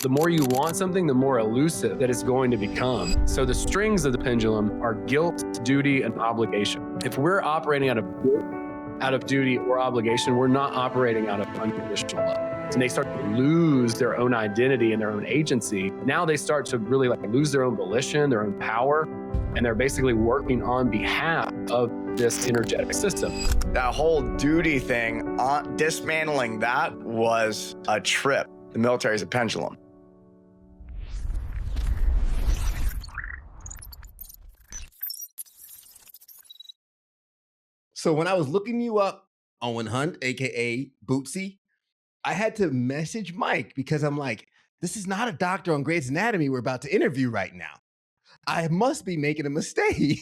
The more you want something, the more elusive that it's going to become. So the strings of the pendulum are guilt, duty, and obligation. If we're operating out of guilt, out of duty or obligation, we're not operating out of unconditional love. And they start to lose their own identity and their own agency. Now they start to really lose their own volition, their own power, and they're basically working on behalf of this energetic system. That whole duty thing, dismantling that was a trip. The military is a pendulum. So when I was looking you up, Owen Hunt, aka Bootsy, I had to message Mike because I'm like, this is not a doctor on Grey's Anatomy we're about to interview right now. I must be making a mistake.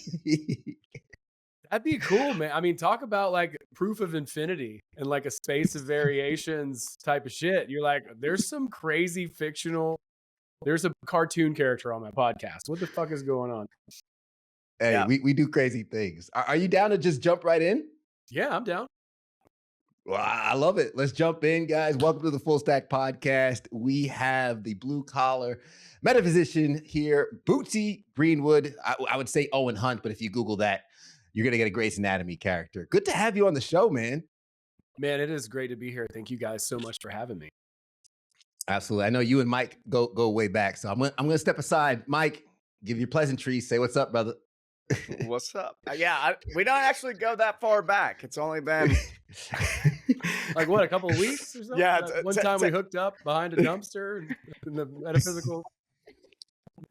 That'd be cool, man. I mean, talk about proof of infinity and a space of variations type of shit. You're like, there's some crazy fictional, there's a cartoon character on my podcast. What the fuck is going on? Hey, Yeah. we do crazy things. Are you down to just jump right in? Yeah, I'm down. Well, I love it. Let's jump in, guys. Welcome to the Full Stack Podcast. We have the blue collar metaphysician here, Bootsy Greenwood. I would say Owen Hunt, but if you Google that, you're going to get a Grey's Anatomy character. Good to have you on the show, man. Man, it is great to be here. Thank you guys so much for having me. Absolutely. I know you and Mike go way back, so I'm going to step aside. Mike, give your pleasantries. Say what's up, brother. What's up? We don't actually go that far back. It's only been what, a couple of weeks or something? Yeah, One time we hooked up behind a dumpster in the metaphysical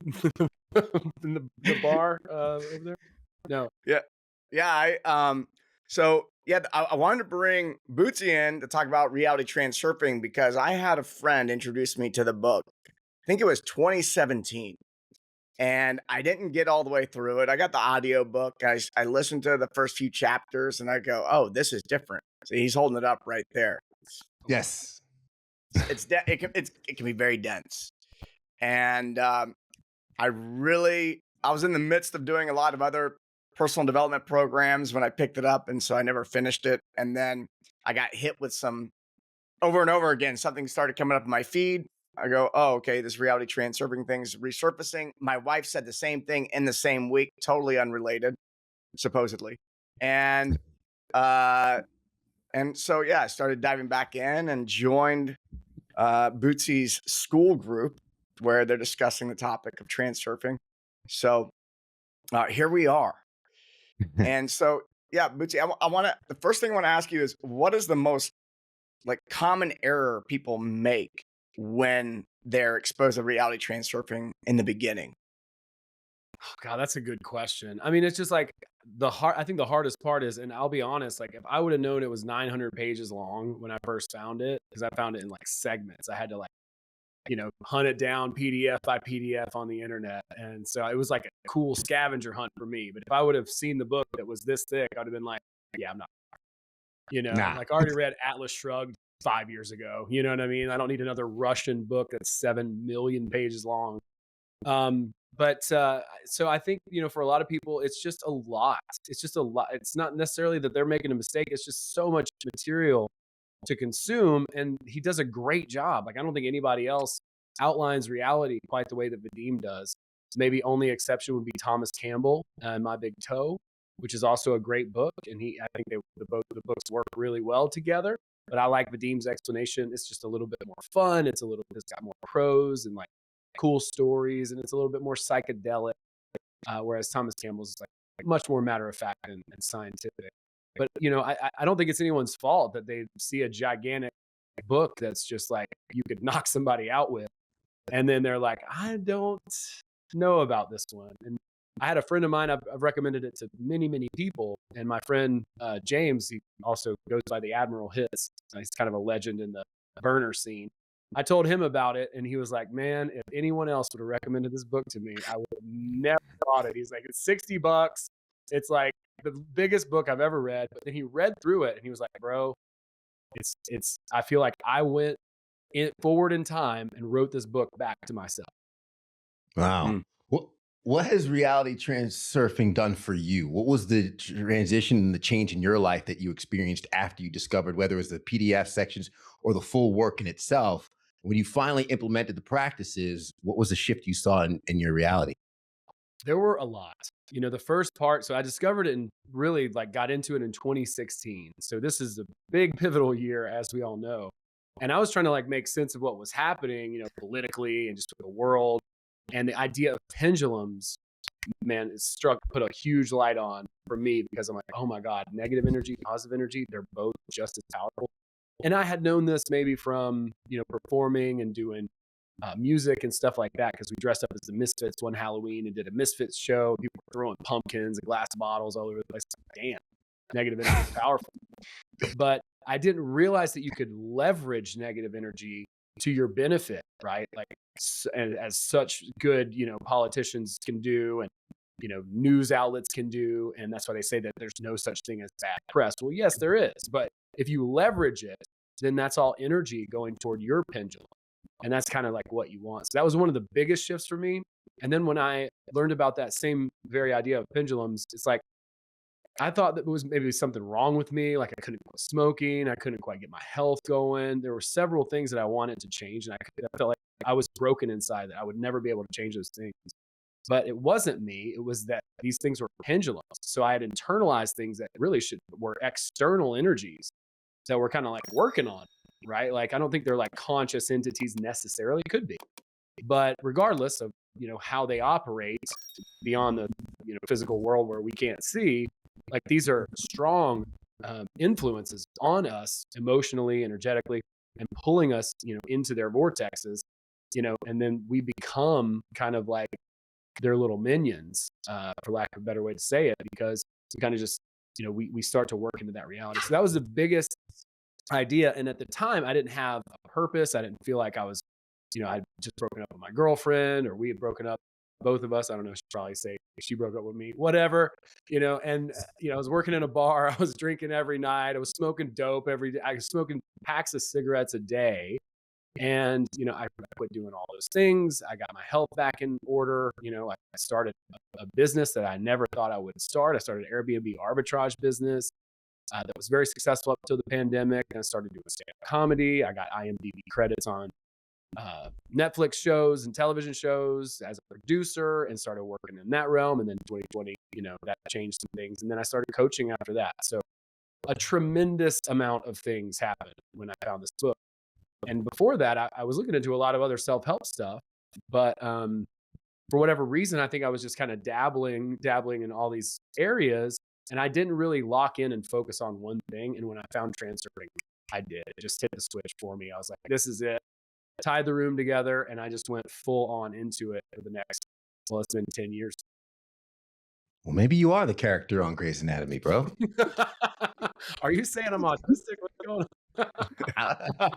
in the bar over there. No. I wanted to bring Bootsy in to talk about reality transurfing because I had a friend introduce me to the book. I think it was 2017. And I didn't get all the way through it. I got the audio book. I listened to the first few chapters and I go, oh, this is different. So he's holding it up right there. Yes. It can be very dense. And I was in the midst of doing a lot of other personal development programs when I picked it up. And so I never finished it. And then I got hit with some over and over again. Something started coming up in my feed. I go, oh, okay, this reality transurfing thing is resurfacing. My wife said the same thing in the same week, totally unrelated, supposedly. And so, I started diving back in and joined Bootsy's school group where they're discussing the topic of transurfing. So here we are. And so, Bootsy, the first thing I want to ask you is, what is the most common error people make when they're exposed to reality transurfing in the beginning? Oh, God, that's a good question. I mean, it's just I think the hardest part is, and I'll be honest, if I would have known it was 900 pages long when I first found it, because I found it in segments, I had to hunt it down PDF by PDF on the internet. And so it was a cool scavenger hunt for me. But if I would have seen the book that was this thick, I'd have been yeah, I'm not, I already read Atlas Shrugged 5 years ago. You know what I mean? I don't need another Russian book that's 7 million pages long. So I think, for a lot of people, it's just a lot. It's just a lot. It's not necessarily that they're making a mistake. It's just so much material to consume. And he does a great job. I don't think anybody else outlines reality quite the way that Vadim does. Maybe only exception would be Thomas Campbell and My Big Toe, which is also a great book. And I think the books work really well together. But I like Vadim's explanation. It's just a little bit more fun. It's got more prose and cool stories, and it's a little bit more psychedelic. Whereas Thomas Campbell's is much more matter of fact and scientific. But I don't think it's anyone's fault that they see a gigantic book that's just you could knock somebody out with, and then they're like, I don't know about this one. And I had a friend of mine, I've recommended it to many, many people. And my friend, James, he also goes by the Admiral Hits. He's kind of a legend in the burner scene. I told him about it and he was like, man, if anyone else would have recommended this book to me, I would have never bought it. He's like, it's $60. It's the biggest book I've ever read. But then he read through it and he was like, bro, I feel like I went forward in time and wrote this book back to myself. Wow. What has reality transurfing done for you? What was the transition and the change in your life that you experienced after you discovered, whether it was the PDF sections or the full work in itself? When you finally implemented the practices, what was the shift you saw in your reality? There were a lot. The first part, so I discovered it and really like got into it in 2016. So this is a big pivotal year, as we all know. And I was trying to like make sense of what was happening, politically and just with the world. And the idea of pendulums, man, put a huge light on for me because I'm like, oh my God, negative energy, positive energy, they're both just as powerful. And I had known this maybe from, performing and doing music and stuff like that, because we dressed up as the Misfits one Halloween and did a Misfits show. People were throwing pumpkins and glass bottles all over the place. Damn, negative energy is powerful. But I didn't realize that you could leverage negative energy to your benefit, right? Like, and as such good, politicians can do, and news outlets can do. And that's why they say that there's no such thing as bad press. Well, yes, there is. But if you leverage it, then that's all energy going toward your pendulum. And that's kind of like what you want. So that was one of the biggest shifts for me. And then when I learned about that same very idea of pendulums, it's like, I thought that it was maybe something wrong with me. Like I couldn't quit smoking. I couldn't quite get my health going. There were several things that I wanted to change. And I felt like I was broken inside, that I would never be able to change those things. But it wasn't me. It was that these things were pendulums. So I had internalized things that really were external energies that we're kind of like working on, right? Like, I don't think they're like conscious entities necessarily. Could be. But regardless of, how they operate beyond the, physical world where we can't see, like these are strong influences on us emotionally, energetically, and pulling us, into their vortexes, and then we become kind of like their little minions, for lack of a better way to say it, because we kind of just, we start to work into that reality. So that was the biggest idea. And at the time, I didn't have a purpose. I didn't feel like I was, I'd just broken up with my girlfriend, or we had broken up, both of us. I don't know. She'd probably say she broke up with me, whatever, and, I was working in a bar. I was drinking every night. I was smoking dope every day. I was smoking packs of cigarettes a day. And, I quit doing all those things. I got my health back in order. I started a business that I never thought I would start. I started an Airbnb arbitrage business that was very successful up until the pandemic. And I started doing stand-up comedy. I got IMDb credits on Netflix shows and television shows as a producer, and started working in that realm. And then 2020, that changed some things. And then I started coaching after that. So a tremendous amount of things happened when I found this book. And before that, I was looking into a lot of other self-help stuff, but for whatever reason, I think I was just kind of dabbling in all these areas, and I didn't really lock in and focus on one thing. And when I found transurfing, I did. It just hit the switch for me. I was like, this is it. Tied the room together, and I just went full on into it for the next, well, it's been 10 years. Well, maybe you are the character on Grey's Anatomy, bro. Are you saying I'm autistic? What's going on?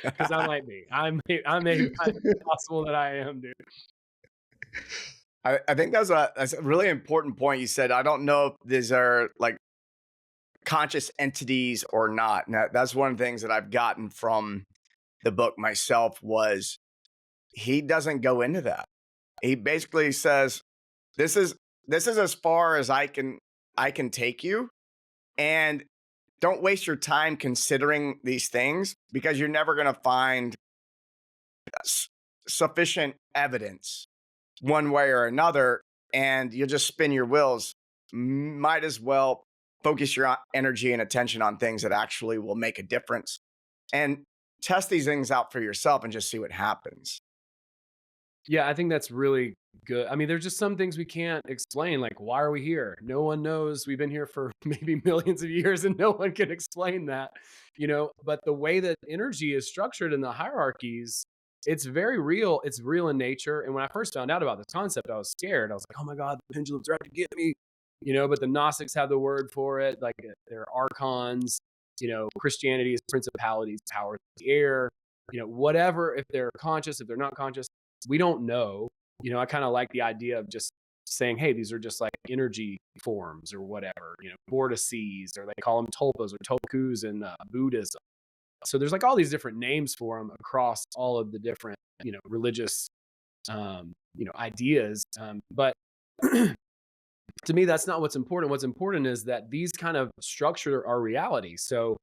Because I might be. I may possible that I am, dude. I think that's a really important point you said. I don't know if these are like conscious entities or not. Now, that's one of the things that I've gotten from the book myself, was he doesn't go into that. He basically says, this is as far as I can take you, and don't waste your time considering these things, because you're never going to find sufficient evidence one way or another, and you'll just spin your wheels. Might as well focus your energy and attention on things that actually will make a difference, and test these things out for yourself and just see what happens. Yeah, I think that's really good. I mean, there's just some things we can't explain. Like, why are we here? No one knows. We've been here for maybe millions of years, and no one can explain that, but the way that energy is structured in the hierarchies, it's very real. It's real in nature. And when I first found out about this concept, I was scared. I was like, oh my God, the pendulums are out to get me, but the Gnostics have the word for it. Like, they're archons, Christianity is principalities, powers of the air, whatever. If they're conscious, if they're not conscious, we don't know. I kind of like the idea of just saying, hey, these are just like energy forms or whatever, vortices, or they call them tulpas or tulkus in Buddhism. So there's like all these different names for them across all of the different, religious, ideas. But to me, that's not what's important. What's important is that these kind of structure our reality. So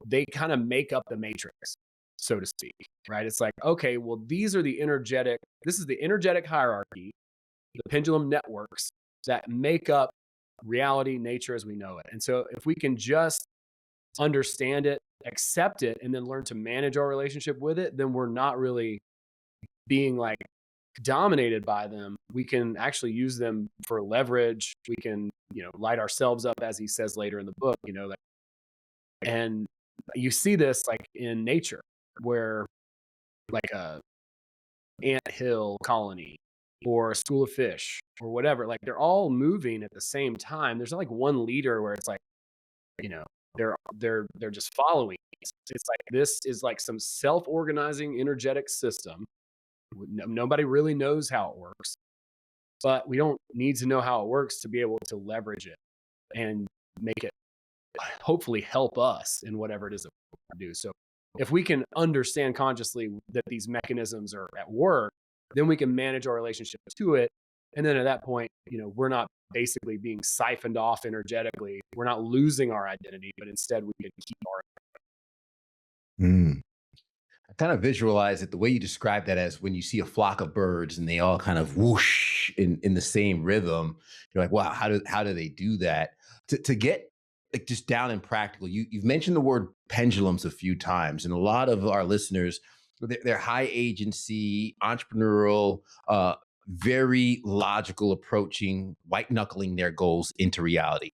they kind of make up the matrix. so to speak, right? It's like, okay, well, this is the energetic hierarchy, the pendulum networks that make up reality, nature as we know it. And so if we can just understand it, accept it, and then learn to manage our relationship with it, then we're not really being like dominated by them. We can actually use them for leverage. We can, light ourselves up, as he says later in the book, and you see this like in nature where like a ant hill colony or a school of fish or whatever, like they're all moving at the same time. There's not like one leader where it's like, they're just following. It's like this is like some self-organizing energetic system. Nobody really knows how it works, but we don't need to know how it works to be able to leverage it and make it hopefully help us in whatever it is that we do. So if we can understand consciously that these mechanisms are at work, then we can manage our relationship to it. And then at that point, we're not basically being siphoned off energetically. We're not losing our identity, but instead we can keep our. I kind of visualize it the way you describe that as when you see a flock of birds and they all kind of whoosh in the same rhythm. You're like, wow, how do they do that? To get like just down and practical, you've mentioned the word pendulums a few times, and a lot of our listeners, they're high agency, entrepreneurial, very logical approaching, white knuckling their goals into reality.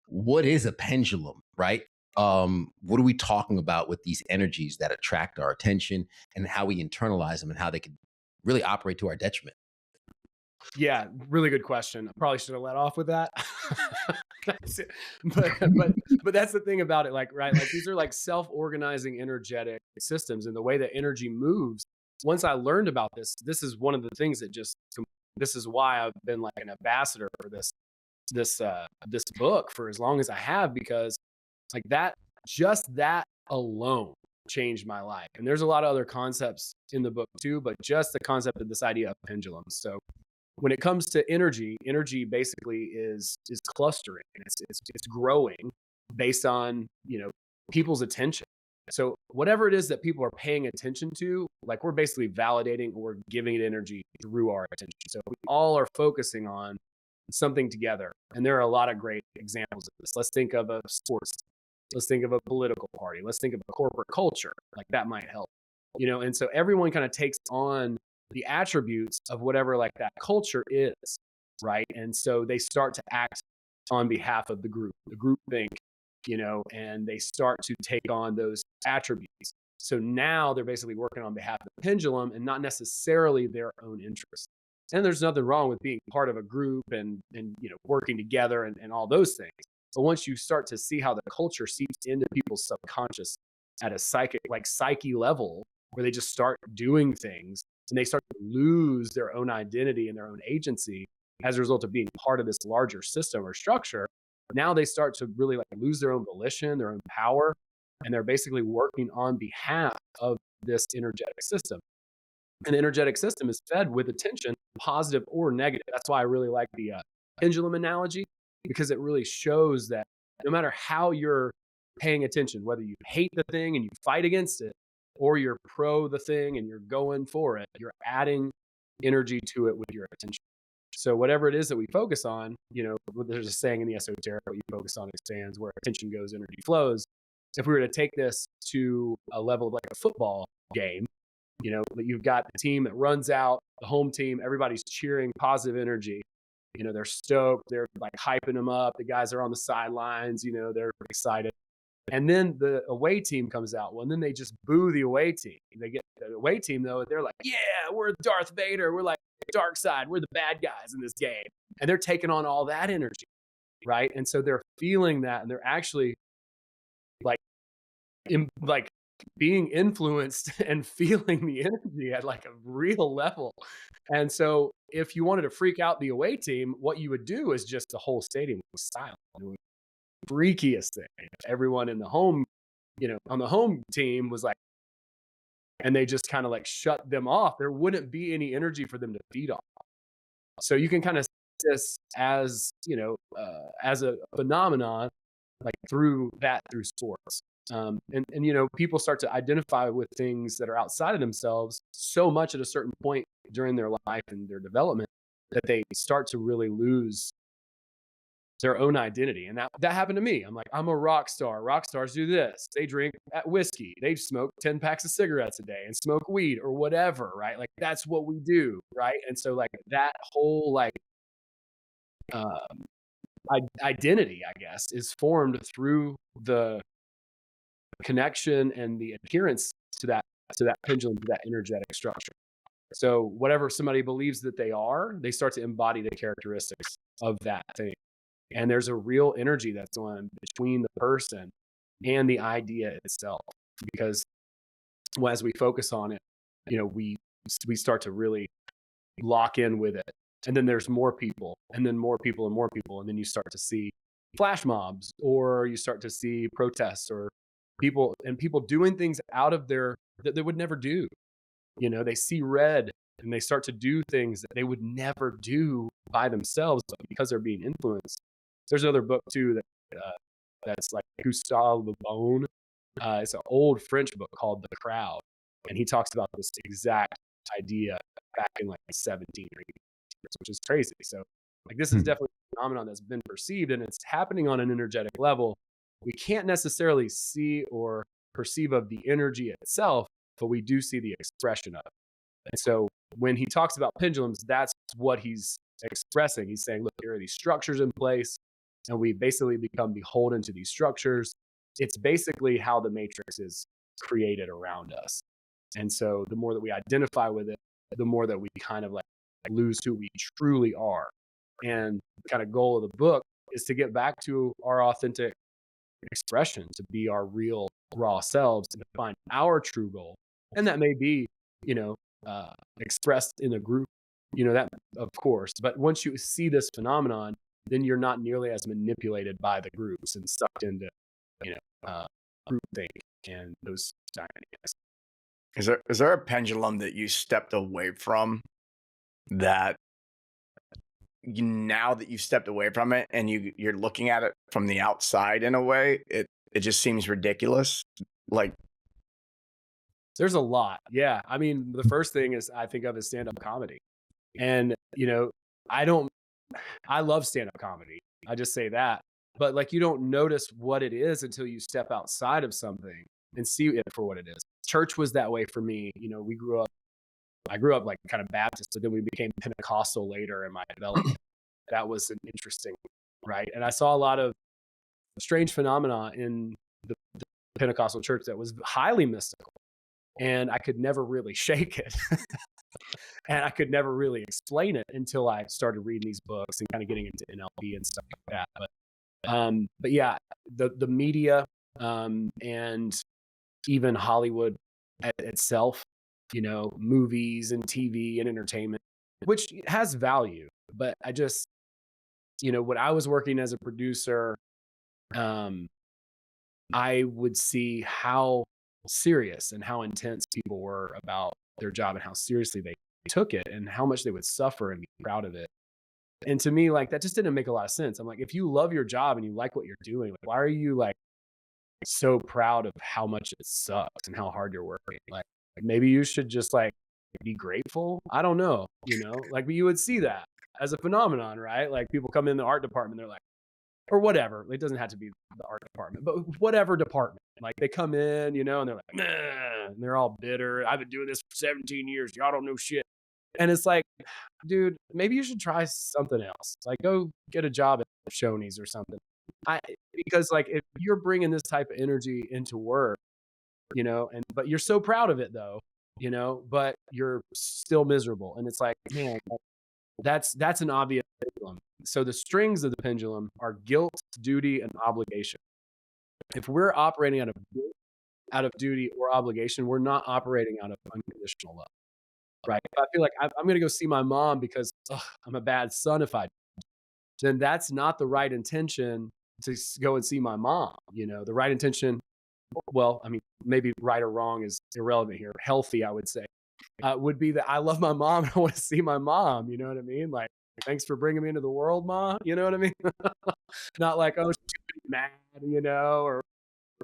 What is a pendulum, right? What are we talking about with these energies that attract our attention, and how we internalize them and how they can really operate to our detriment? Yeah, really good question. I probably should have let off with that. That's it. But that's the thing about it, like, right? Like these are like self-organizing energetic systems, and the way that energy moves. Once I learned about this is one of the things that this is why I've been like an ambassador for this book for as long as I have, because like that alone changed my life. And there's a lot of other concepts in the book too, but just the concept of this idea of pendulums. So when it comes to energy basically is clustering. It's growing based on, people's attention. So whatever it is that people are paying attention to, like we're basically validating or giving it energy through our attention. So we all are focusing on something together. And there are a lot of great examples of this. Let's think of a sports team. Let's think of a political party. Let's think of a corporate culture. Like that might help, and so everyone kind of takes on the attributes of whatever like that culture is, right? And so they start to act on behalf of the group think, and they start to take on those attributes. So now they're basically working on behalf of the pendulum and not necessarily their own interests. And there's nothing wrong with being part of a group and working together and all those things. But once you start to see how the culture seeps into people's subconscious at a psyche level, where they just start doing things and they start to lose their own identity and their own agency as a result of being part of this larger system or structure, now they start to really like lose their own volition, their own power, and they're basically working on behalf of this energetic system. An energetic system is fed with attention, positive or negative. That's why I really like the pendulum analogy, because it really shows that no matter how you're paying attention, whether you hate the thing and you fight against it, or you're pro the thing and you're going for it, you're adding energy to it with your attention. So whatever it is that we focus on, there's a saying in the esoteric, what you focus on expands, where attention goes, energy flows. If we were to take this to a level of like a football game, you've got the team that runs out, the home team, everybody's cheering, positive energy. They're stoked. They're like hyping them up. The guys are on the sidelines, they're excited. And then the away team comes out. Well, and then they just boo the away team. They get the away team though. They're like, yeah, we're Darth Vader. We're like dark side. We're the bad guys in this game. And they're taking on all that energy. Right. And so they're feeling that, and they're actually like being influenced and feeling the energy at like a real level. And so if you wanted to freak out the away team, what you would do is just the whole stadium was silent. It was the freakiest thing. Everyone in the home, on the home team was like, and they just kind of like shut them off. There wouldn't be any energy for them to feed off. So you can kind of see this as, as a phenomenon, like through sports. And you know, people start to identify with things that are outside of themselves so much at a certain point during their life and their development that they start to really lose their own identity. And that happened to me. I'm like, I'm a rock star. Rock stars do this. They drink whiskey. They smoke 10 packs of cigarettes a day and smoke weed or whatever, right? Like that's what we do, right? And so like that whole like identity, I guess, is formed through the connection and the adherence to that pendulum, to that energetic structure. So whatever somebody believes that they are, they start to embody the characteristics of that thing. And there's a real energy that's on between the person and the idea itself. Because as we focus on it, you know, we start to really lock in with it. And then there's more people, and then more people and more people. And then you start to see flash mobs, or you start to see protests, or people doing things out of that they would never do. You know, they see red and they start to do things that they would never do by themselves, but because they're being influenced. There's another book too that's like Gustave Le Bon. It's an old French book called The Crowd, and he talks about this exact idea back in like 17 or 18, which is crazy. So like this is definitely a phenomenon that's been perceived, and it's happening on an energetic level. We can't necessarily see or perceive of the energy itself, but we do see the expression of it. And so when he talks about pendulums, that's what he's expressing. He's saying, look, there are these structures in place, and we basically become beholden to these structures. It's basically how the matrix is created around us. And so the more that we identify with it, the more that we kind of like lose who we truly are. And the kind of goal of the book is to get back to our authentic expression, to be our real raw selves, and to find our true goal. And that may be, you know, expressed in a group, you know, that of course. But once you see this phenomenon, then you're not nearly as manipulated by the groups and sucked into, you know, groupthink and those dynamics. Is there a pendulum that you stepped away from that now that you've stepped away from it and you're looking at it from the outside in a way, it just seems ridiculous? Like, there's a lot. Yeah. I mean, the first thing is I think of as stand-up comedy. And, you know, I love stand-up comedy. I just say that. But like you don't notice what it is until you step outside of something and see it for what it is. Church was that way for me. You know, I grew up like kind of Baptist, but then we became Pentecostal later in my development. That was an interesting, right? And I saw a lot of strange phenomena in the Pentecostal church that was highly mystical. And I could never really shake it. And I could never really explain it until I started reading these books and kind of getting into NLP and stuff like that. But yeah, the media and even Hollywood itself, you know, movies and TV and entertainment, which has value. But I just, you know, when I was working as a producer, I would see how serious and how intense people were about their job and how seriously they took it and how much they would suffer and be proud of it. And to me, like that just didn't make a lot of sense. I'm like, if you love your job and you like what you're doing, like, why are you like so proud of how much it sucks and how hard you're working? Like maybe you should just like be grateful. I don't know, you know, like, but you would see that as a phenomenon, right? Like people come in the art department, they're like, or whatever. It doesn't have to be the art department, but whatever department. Like they come in, you know, and they're like, nah, and they're all bitter. I've been doing this for 17 years. Y'all don't know shit. And it's like, dude, maybe you should try something else. Like go get a job at Shoney's or something. Because like if you're bringing this type of energy into work, you know, but you're so proud of it though, you know, but you're still miserable. And it's like, man, that's an obvious pendulum. So the strings of the pendulum are guilt, duty, and obligation. If we're operating out of guilt, out of duty or obligation, we're not operating out of unconditional love, right? If I feel like I'm going to go see my mom because I'm a bad son if I do, then that's not the right intention to go and see my mom. You know, the right intention, well, I mean, maybe right or wrong is irrelevant here. Healthy, I would say, would be that I love my mom and I want to see my mom. You know what I mean? Like, thanks for bringing me into the world, Ma. You know what I mean? Not like, oh, she's mad, you know, or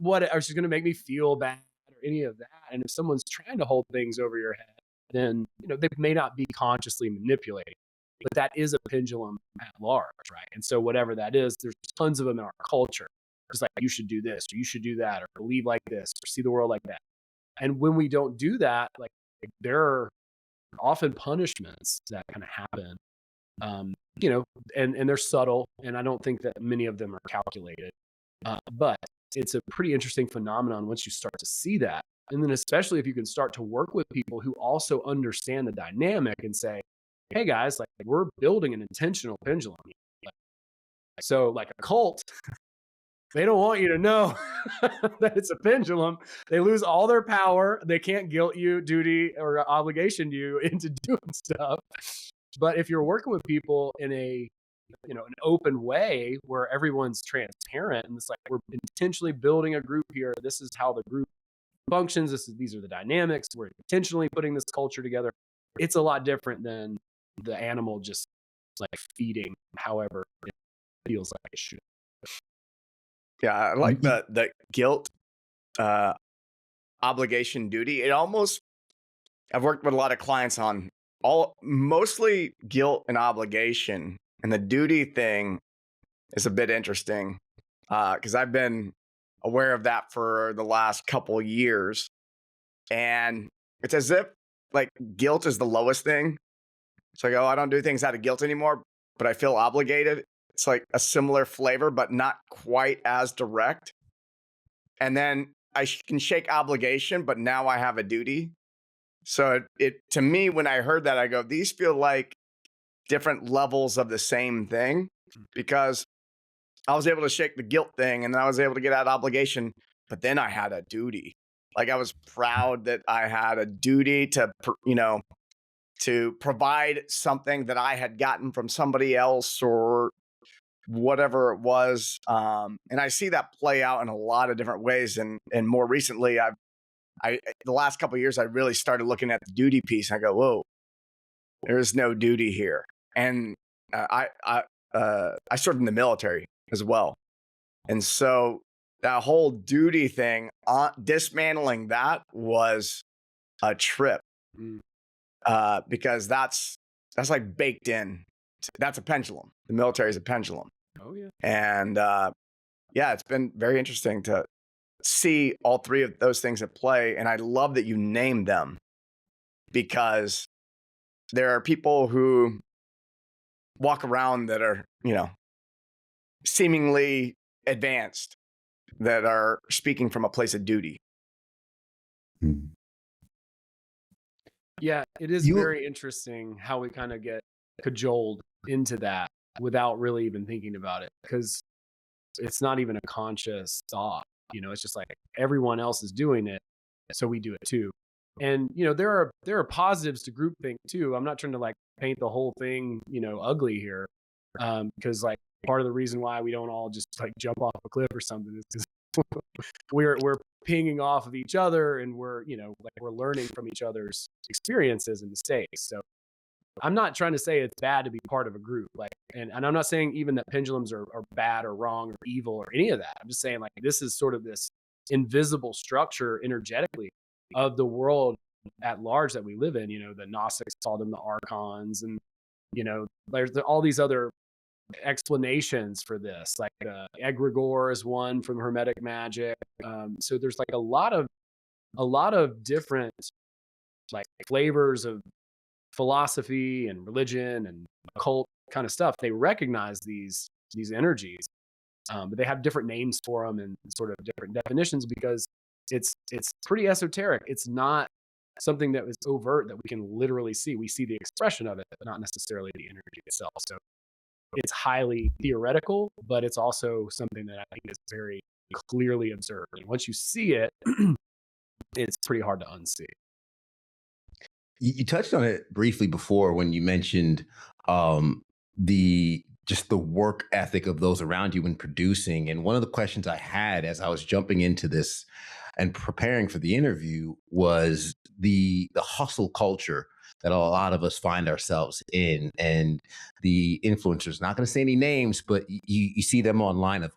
what, or she's going to make me feel bad or any of that. And if someone's trying to hold things over your head, then, they may not be consciously manipulating, but that is a pendulum at large, right? And so whatever that is, there's tons of them in our culture. It's like, you should do this, or you should do that, or believe like this, or see the world like that. And when we don't do that, like, there are often punishments that kind of happen, and they're subtle, and I don't think that many of them are calculated. But it's a pretty interesting phenomenon once you start to see that. And then especially if you can start to work with people who also understand the dynamic and say, hey guys, like, we're building an intentional pendulum. So like a cult, they don't want you to know that it's a pendulum. They lose all their power. They can't guilt you, duty, or obligation you into doing stuff. But if you're working with people in an open way where everyone's transparent and it's like, we're intentionally building a group here. This is how the group functions. These are the dynamics. We're intentionally putting this culture together. It's a lot different than the animal just like feeding however it feels like it should. Yeah, I like the guilt, obligation, duty. I've worked with a lot of clients on mostly guilt and obligation, and the duty thing is a bit interesting because I've been aware of that for the last couple of years, and it's as if like guilt is the lowest thing. So I go, I don't do things out of guilt anymore, but I feel obligated. It's like a similar flavor, but not quite as direct. And then I can shake obligation, but now I have a duty. So it to me, when I heard that, I go, these feel like different levels of the same thing, because I was able to shake the guilt thing and then I was able to get out obligation, but then I had a duty. Like I was proud that I had a duty to provide something that I had gotten from somebody else or whatever it was. And I see that play out in a lot of different ways. And more recently, the last couple of years, I really started looking at the duty piece. And I go, whoa, there is no duty here. And I served in the military as well. And so that whole duty thing, dismantling that was a trip, because that's like baked in. That's a pendulum. The military is a pendulum. Oh yeah. And it's been very interesting to see all three of those things at play. And I love that you named them, because there are people who walk around that are, seemingly advanced, that are speaking from a place of duty. Yeah, it is very interesting how we kind of get cajoled into that without really even thinking about it, because it's not even a conscious thought. It's just like everyone else is doing it, so we do it too. And there are positives to groupthink too. I'm not trying to like paint the whole thing ugly here, because like part of the reason why we don't all just like jump off a cliff or something is because we're pinging off of each other, and we're learning from each other's experiences and mistakes. So I'm not trying to say it's bad to be part of a group, and I'm not saying even that pendulums are bad or wrong or evil or any of that. I'm just saying like this is sort of this invisible structure energetically of the world at large that we live in. The Gnostics called them the archons, and there's all these other explanations for this, like egregore is one from Hermetic magic. So there's like a lot of different like flavors of philosophy and religion and occult kind of stuff. They recognize these energies, but they have different names for them and sort of different definitions, because it's pretty esoteric. It's not something that is overt that we can literally see. We see the expression of it, but not necessarily the energy itself. So it's highly theoretical, but it's also something that I think is very clearly observed. And once you see it, it's pretty hard to unsee. You touched on it briefly before when you mentioned the work ethic of those around you in producing. And one of the questions I had as I was jumping into this and preparing for the interview was the hustle culture that a lot of us find ourselves in, and the influencers, not going to say any names, but you see them online of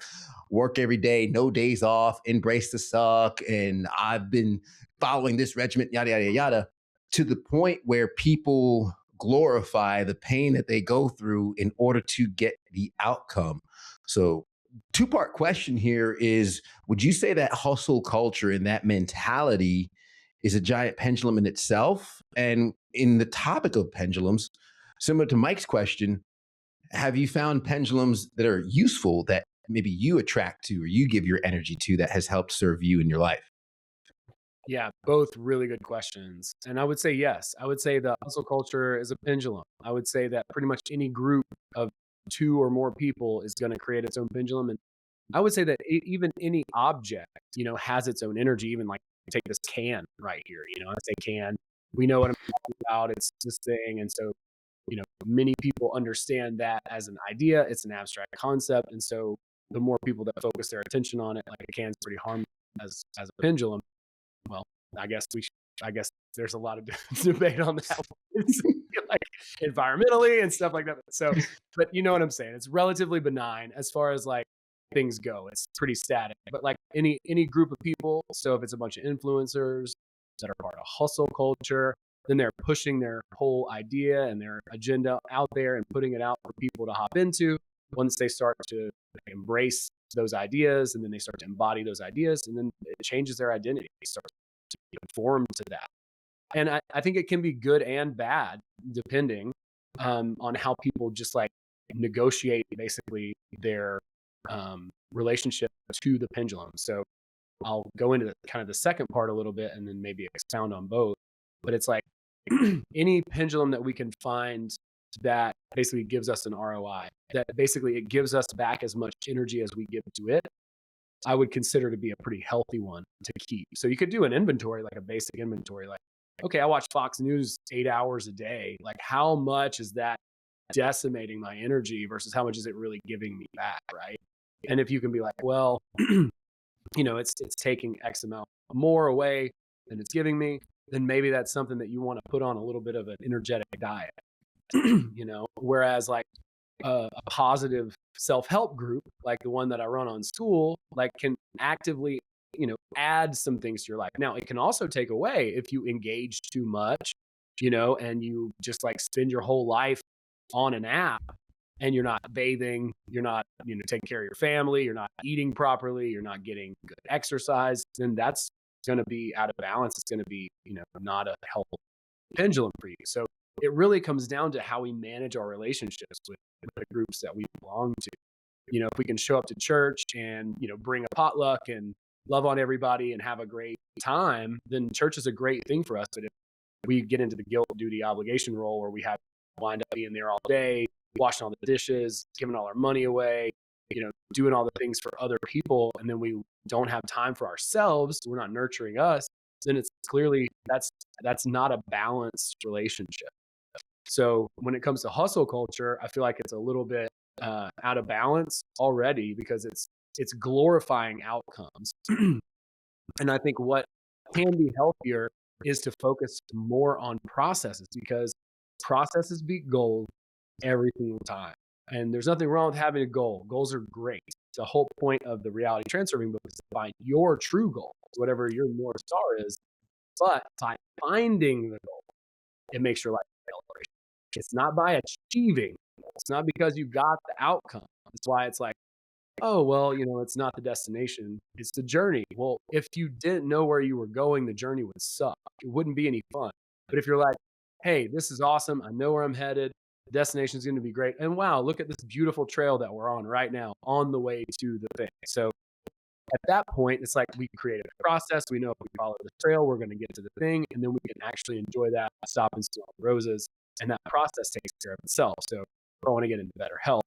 work every day, no days off, embrace the suck, and I've been following this regimen, yada, yada, yada, to the point where people glorify the pain that they go through in order to get the outcome. So, two-part question here is, would you say that hustle culture and that mentality is a giant pendulum in itself? And in the topic of pendulums, similar to Mike's question, have you found pendulums that are useful that maybe you attract to or you give your energy to that has helped serve you in your life? Yeah, both really good questions. And I would say yes. I would say the hustle culture is a pendulum. I would say that pretty much any group of two or more people is going to create its own pendulum. And I would say that even any object, has its own energy. Even like take this can right here, I say can. We know what I'm talking about. It's this thing. And so, many people understand that as an idea. It's an abstract concept. And so the more people that focus their attention on it, like a can's pretty harmful as a pendulum. Well, I guess there's a lot of debate on that one. Like environmentally and stuff like that. So, but you know what I'm saying? It's relatively benign as far as like things go. It's pretty static. But like any group of people, so if it's a bunch of influencers that are part of hustle culture, then they're pushing their whole idea and their agenda out there and putting it out for people to hop into. Once they start to embrace those ideas and then they start to embody those ideas, and then it changes their identity. They start to conform to that. And I think it can be good and bad depending on how people just like negotiate basically their relationship to the pendulum. So I'll go into kind of the second part a little bit and then maybe expound on both. But it's like any pendulum that we can find that basically gives us an ROI, that basically it gives us back as much energy as we give to it, I would consider to be a pretty healthy one to keep. So you could do an inventory, like a basic inventory, like, okay, I watch Fox News 8 hours a day. Like how much is that decimating my energy versus how much is it really giving me back, right? And if you can be like, well, it's taking X amount more away than it's giving me, then maybe that's something that you want to put on a little bit of an energetic diet. Whereas like a positive self-help group like the one that I run on school, like can actively, add some things to your life. Now, it can also take away if you engage too much, and you just like spend your whole life on an app and you're not bathing, you're not, taking care of your family, you're not eating properly, you're not getting good exercise, then that's going to be out of balance. It's going to be, not a helpful pendulum for you. So it really comes down to how we manage our relationships with the groups that we belong to. If we can show up to church and, bring a potluck and love on everybody and have a great time, then church is a great thing for us. But if we get into the guilt, duty, obligation role where we have to wind up being there all day, washing all the dishes, giving all our money away, doing all the things for other people, and then we don't have time for ourselves, we're not nurturing us, then it's clearly that's not a balanced relationship. So when it comes to hustle culture, I feel like it's a little bit out of balance already because it's glorifying outcomes. And I think what can be healthier is to focus more on processes, because processes beat goals every single time. And there's nothing wrong with having a goal. Goals are great. The whole point of the Reality Transurfing book is to find your true goal, whatever your North Star is. But by finding the goal, it makes your life a celebration. It's not by achieving. It's not because you got the outcome. That's why it's like, oh, well, it's not the destination. It's the journey. Well, if you didn't know where you were going, the journey would suck. It wouldn't be any fun. But if you're like, hey, this is awesome. I know where I'm headed. The destination is going to be great. And wow, look at this beautiful trail that we're on right now on the way to the thing. So at that point, it's like we created a process. We know if we follow the trail, we're going to get to the thing. And then we can actually enjoy that, stop and smell the roses. And that process takes care of itself. So if I want to get into better health,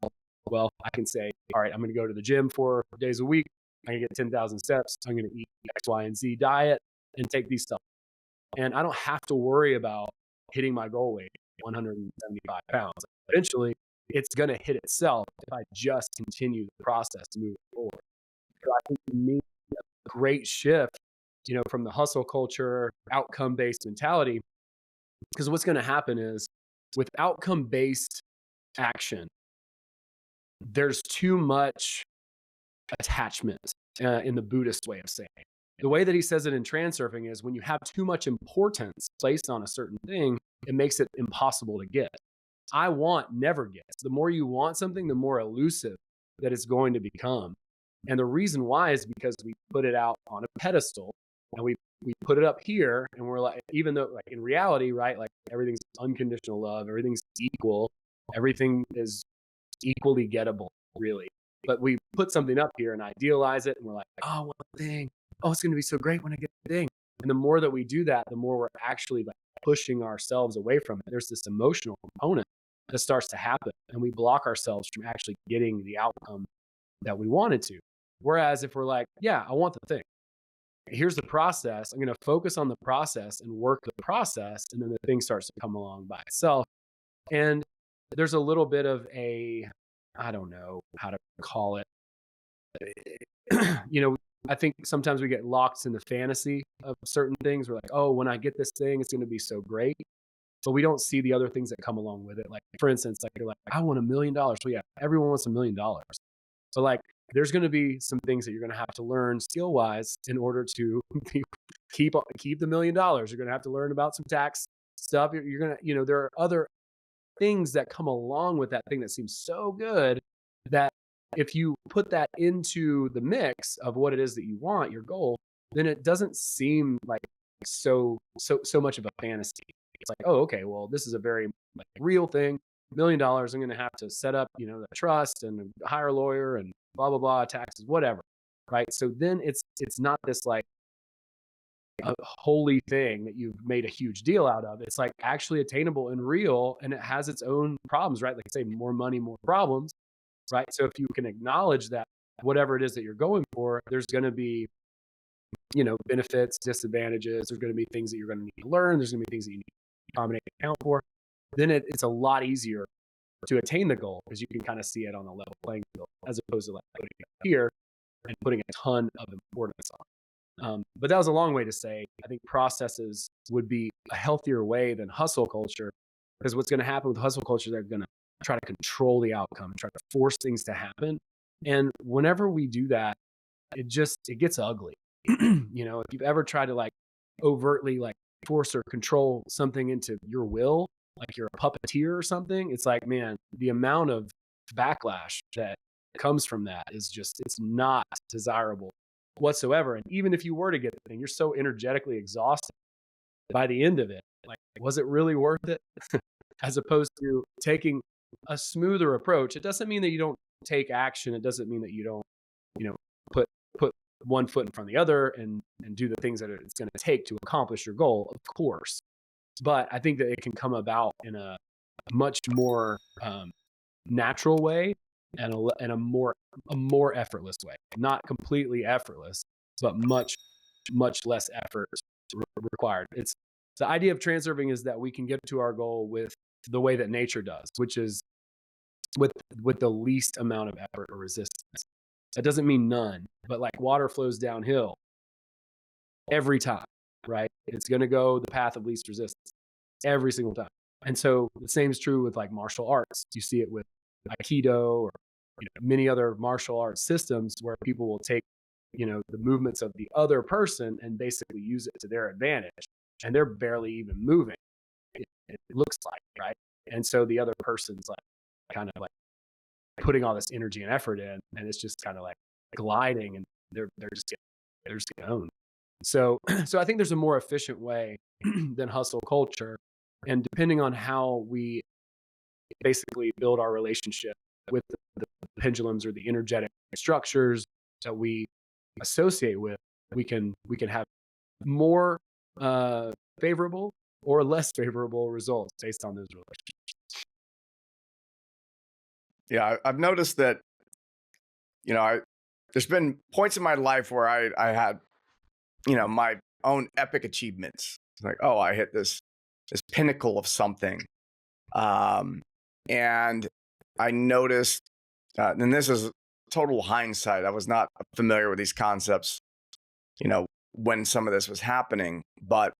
well, I can say, all right, I'm going to go to the gym 4 days a week. I'm going to get 10,000 steps. I'm going to eat X, Y, and Z diet and take these stuff. And I don't have to worry about hitting my goal weight, 175 pounds. Eventually, it's going to hit itself if I just continue the process to move forward. So I think we need a great shift, from the hustle culture, outcome-based mentality, because what's going to happen is with outcome-based action, there's too much attachment in the Buddhist way of saying it. The way that he says it in transurfing is when you have too much importance placed on a certain thing, it makes it impossible to get. I want never gets. The more you want something, the more elusive that it's going to become. And the reason why is because we put it out on a pedestal and we put it up here, and we're like, even though like in reality, right, like everything's unconditional love, everything's equal, everything is equally gettable, really. But we put something up here and idealize it, and we're like, oh, one thing. Oh, it's going to be so great when I get the thing. And the more that we do that, the more we're actually like pushing ourselves away from it. There's this emotional component that starts to happen, and we block ourselves from actually getting the outcome that we wanted to. Whereas if we're like, yeah, I want the thing. Here's the process. I'm going to focus on the process and work the process, and then the thing starts to come along by itself. And there's a little bit of I don't know how to call it. I think sometimes we get locked in the fantasy of certain things. We're like, oh, when I get this thing, it's going to be so great. But we don't see the other things that come along with it. Like, for instance, like you're like, I want $1 million. Well, yeah, everyone wants $1 million. So like, there's going to be some things that you're going to have to learn skill wise in order to keep the $1 million. You're going to have to learn about some tax stuff. You're going to, there are other things that come along with that thing that seems so good that if you put that into the mix of what it is that you want, your goal, then it doesn't seem like so much of a fantasy. It's like, oh, okay, well, this is a very like real thing. $1 million, I'm going to have to set up, the trust and hire a lawyer and blah, blah, blah, taxes, whatever. Right. So then it's not this like a holy thing that you've made a huge deal out of. It's like actually attainable and real, and it has its own problems, right? Like I say, more money, more problems. Right. So if you can acknowledge that whatever it is that you're going for, there's going to be, benefits, disadvantages. There's going to be things that you're going to need to learn. There's going to be things that you need to accommodate and account for. Then it's a lot easier to attain the goal because you can kind of see it on a level playing field as opposed to like putting it up here and putting a ton of importance on. But that was a long way to say, I think processes would be a healthier way than hustle culture, because what's going to happen with hustle culture, they're going to try to control the outcome and try to force things to happen. And whenever we do that, it gets ugly. If you've ever tried to like overtly like force or control something into your will, like you're a puppeteer or something, it's like, man, the amount of backlash that comes from that is it's not desirable whatsoever. And even if you were to get the thing, you're so energetically exhausted by the end of it. Like, was it really worth it? As opposed to taking a smoother approach. It doesn't mean that you don't take action. It doesn't mean that you don't, put one foot in front of the other and do the things that it's going to take to accomplish your goal, of course. But I think that it can come about in a much more natural way and a more effortless way. Not completely effortless, but much less effort required. It's the idea of transurfing is that we can get to our goal with the way that nature does, which is with the least amount of effort or resistance. That doesn't mean none, but like water flows downhill every time, right? It's going to go the path of least resistance every single time. And so the same is true with like martial arts. You see it with Aikido or many other martial arts systems where people will take the movements of the other person and basically use it to their advantage, and they're barely even moving. It looks like, right? And so the other person's like kind of like putting all this energy and effort in, and it's just kind of like gliding, and they're just getting owned. So I think there's a more efficient way than hustle culture, and depending on how we basically build our relationship with the pendulums or the energetic structures that we associate with, we can have more favorable or less favorable results based on those relationships. Yeah, I've noticed that, there's been points in my life where I had, my own epic achievements. It's like, oh, I hit this pinnacle of something. And I noticed, and this is total hindsight, I was not familiar with these concepts, when some of this was happening, but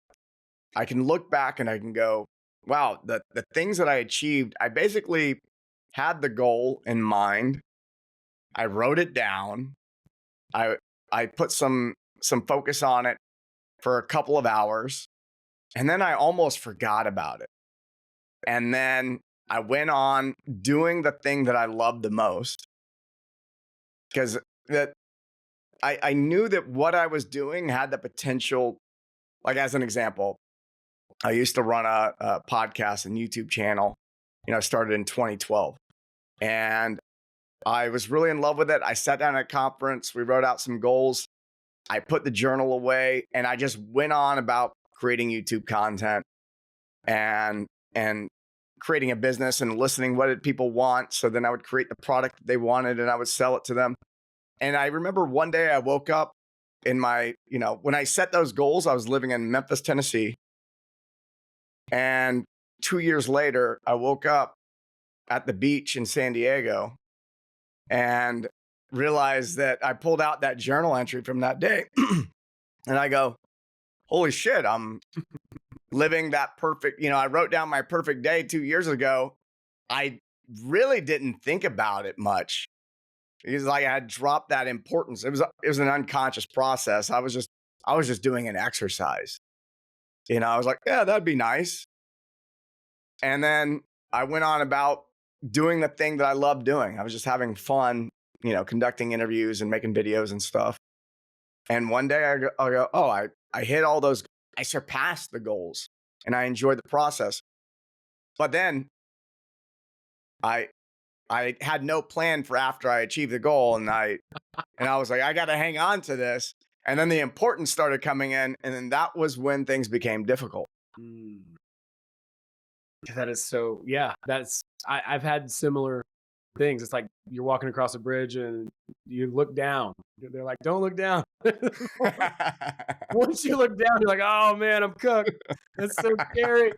I can look back and I can go, wow, the things that I achieved, I basically had the goal in mind. I wrote it down. I put some focus on it for a couple of hours, and then I almost forgot about it. And then I went on doing the thing that I loved the most, because that I knew that what I was doing had the potential. Like, as an example, I used to run a podcast and YouTube channel, started in 2012. And I was really in love with it. I sat down at a conference, we wrote out some goals. I put the journal away, and I just went on about creating YouTube content and creating a business and listening what did people want. So then I would create the product that they wanted and I would sell it to them. And I remember one day I woke up in my, when I set those goals, I was living in Memphis, Tennessee. And 2 years later, I woke up at the beach in San Diego and realized that I pulled out that journal entry from that day. And I go, holy shit, I'm living that perfect, I wrote down my perfect day 2 years ago. I really didn't think about it much because I had dropped that importance. It was an unconscious process. I was just doing an exercise. I was like, yeah, that'd be nice. And then I went on about doing the thing that I love doing. I was just having fun, conducting interviews and making videos and stuff. And one day I go, oh, I hit all those. I surpassed the goals and I enjoyed the process. But then I had no plan for after I achieved the goal. And I was like, I got to hang on to this. And then the importance started coming in. And then that was when things became difficult. That is so, yeah, I've had similar things. It's like you're walking across a bridge and you look down. They're like, don't look down. Once you look down, you're like, oh man, I'm cooked. That's so scary.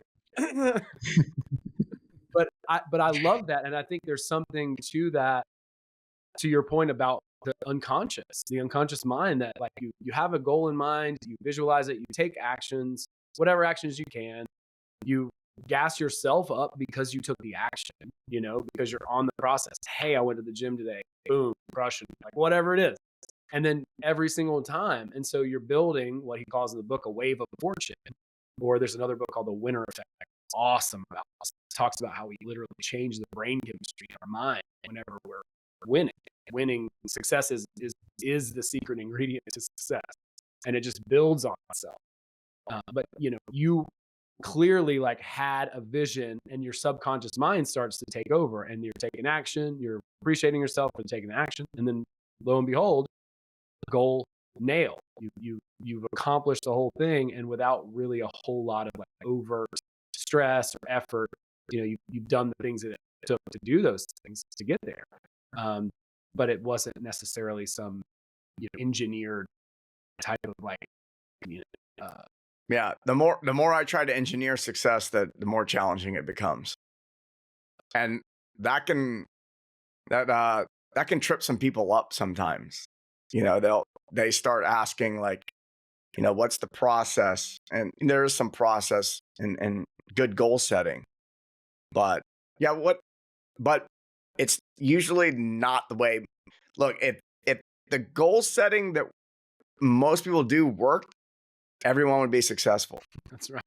But I love that. And I think there's something to that, to your point about the unconscious mind, that like you have a goal in mind, you visualize it, you take actions, whatever actions you can, you gas yourself up because you took the action, because you're on the process. Hey, I went to the gym today. Boom, crushing, like whatever it is. And then every single time. And so you're building what he calls in the book a wave of fortune. Or there's another book called The Winner Effect. It's awesome. It talks about how we literally change the brain chemistry in our mind whenever we're winning. Winning success is the secret ingredient to success. And it just builds on itself. But you clearly like had a vision, and your subconscious mind starts to take over, and you're taking action, you're appreciating yourself for taking action, and then lo and behold, goal nailed. You've accomplished the whole thing, and without really a whole lot of like overt stress or effort, you've done the things that it took to do those things to get there. But it wasn't necessarily some engineered type of like yeah, the more I try to engineer success, the more challenging it becomes. And that can trip some people up sometimes. They start asking like, what's the process? And there is some process and good goal setting. But yeah, but it's usually not the way. Look, if the goal setting that most people do worked, everyone would be successful. That's right.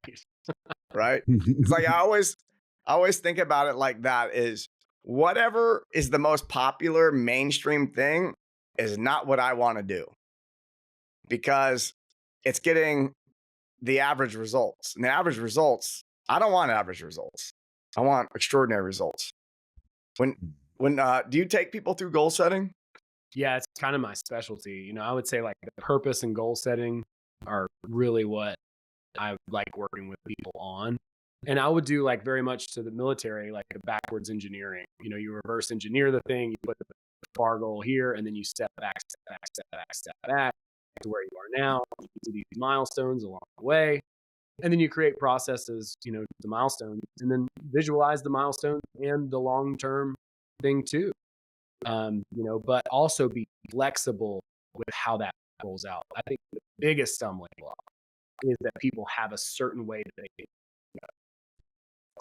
Right? It's like I always think about it like that, is whatever is the most popular mainstream thing is not what I want to do, because it's getting the average results. And the average results, I don't want average results. I want extraordinary results. When do you take people through goal setting? Yeah, it's kind of my specialty. I would say like the purpose and goal setting are really what I like working with people on. And I would do like very much to the military, like the backwards engineering. You reverse engineer the thing, you put the far goal here, and then you step back to where you are now. You do these milestones along the way. And then you create processes, the milestones, and then visualize the milestones and the long-term thing too. But also be flexible with how that rolls out. I think the biggest stumbling block is that people have a certain way that they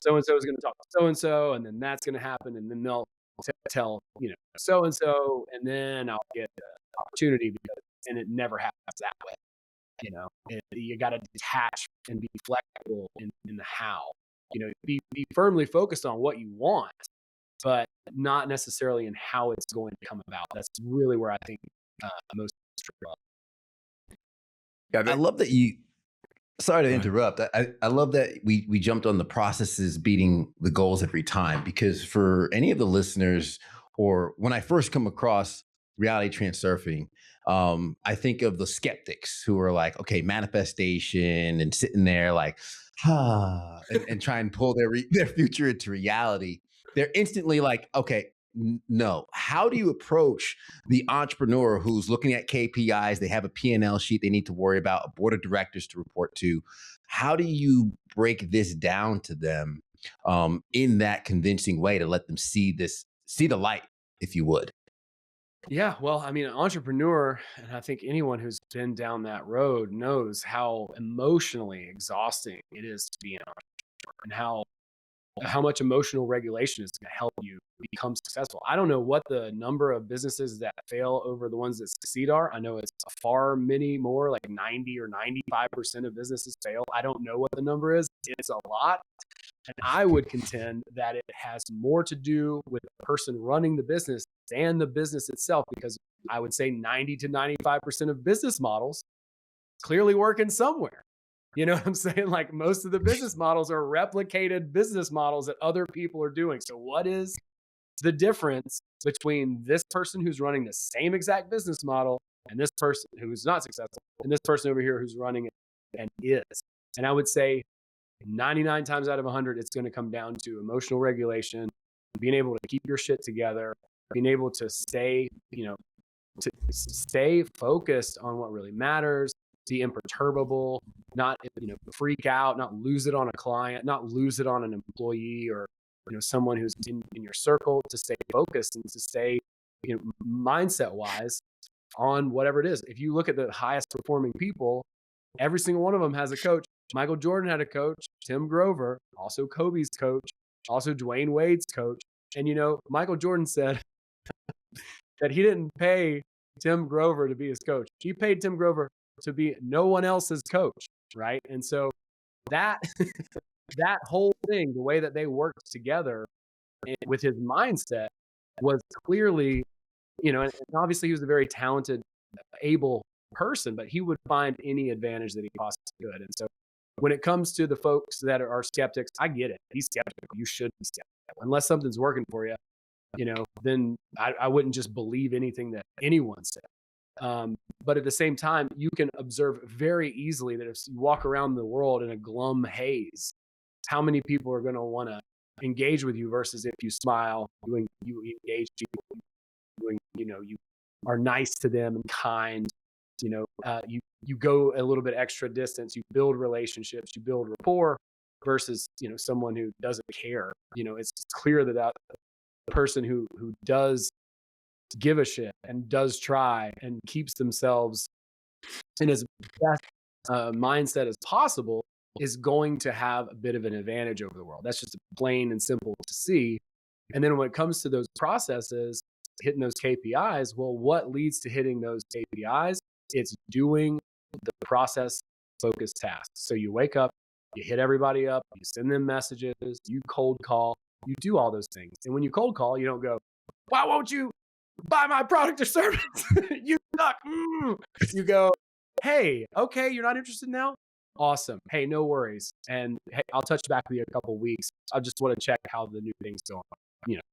so-and-so is going to talk to so-and-so, and then that's going to happen, and then they'll tell, so-and-so, and then I'll get the opportunity and it never happens that way. You got to detach and be flexible in the how, be firmly focused on what you want, but not necessarily in how it's going to come about. That's really where I think most struggle. I love that you, sorry to interrupt. I love that we jumped on the processes beating the goals every time, because for any of the listeners, or when I first come across reality transurfing, I think of the skeptics who are like, okay, manifestation, and sitting there like, and try and pull their future into reality. They're instantly like, okay, no. How do you approach the entrepreneur who's looking at KPIs? They have a P&L sheet they need to worry about, a board of directors to report to. How do you break this down to them in that convincing way to let them see the light, if you would? Yeah, well, I mean, an entrepreneur, and I think anyone who's been down that road knows how emotionally exhausting it is to be an entrepreneur, and how much emotional regulation is going to help you become successful. I don't know what the number of businesses that fail over the ones that succeed are. I know it's far many more, like 90 or 95% of businesses fail. I don't know what the number is. It's a lot. And I would contend that it has more to do with the person running the business than the business itself, because I would say 90 to 95% of business models clearly working somewhere. You know what I'm saying? Like, most of the business models are replicated business models that other people are doing. So what is the difference between this person who's running the same exact business model and this person who's not successful, and this person over here who's running it and is? And I would say 99 times out of 100, it's going to come down to emotional regulation, being able to keep your shit together, being able to stay focused on what really matters, be imperturbable, not, freak out, not lose it on a client, not lose it on an employee, or, someone who's in your circle, to stay focused and to stay, mindset wise on whatever it is. If you look at the highest performing people, every single one of them has a coach. Michael Jordan had a coach, Tim Grover, also Kobe's coach, also Dwayne Wade's coach. And, Michael Jordan said that he didn't pay Tim Grover to be his coach. He paid Tim Grover to be no one else's coach, right? And so that that whole thing, the way that they worked together with his mindset, was clearly, and obviously he was a very talented, able person, but he would find any advantage that he possibly could. And so when it comes to the folks that are skeptics, I get it. He's skeptical. You should be skeptical. Unless something's working for you, then I wouldn't just believe anything that anyone said. But at the same time, you can observe very easily that if you walk around the world in a glum haze, how many people are going to want to engage with you versus if you smile, you engage people, you are nice to them and kind. You go a little bit extra distance, you build relationships, you build rapport, versus, someone who doesn't care. It's clear that the person who does give a shit and does try and keeps themselves in as best mindset as possible is going to have a bit of an advantage over the world. That's just plain and simple to see. And then when it comes to those processes, hitting those KPIs, well, what leads to hitting those KPIs? It's doing the process focused tasks. So you wake up, you hit everybody up, you send them messages, you cold call, you do all those things. And when you cold call, you don't go, why won't you buy my product or service? You suck. You go, hey, okay, you're not interested now? Awesome. Hey, no worries. And hey, I'll touch back with you in a couple of weeks. I just want to check how the new thing's going.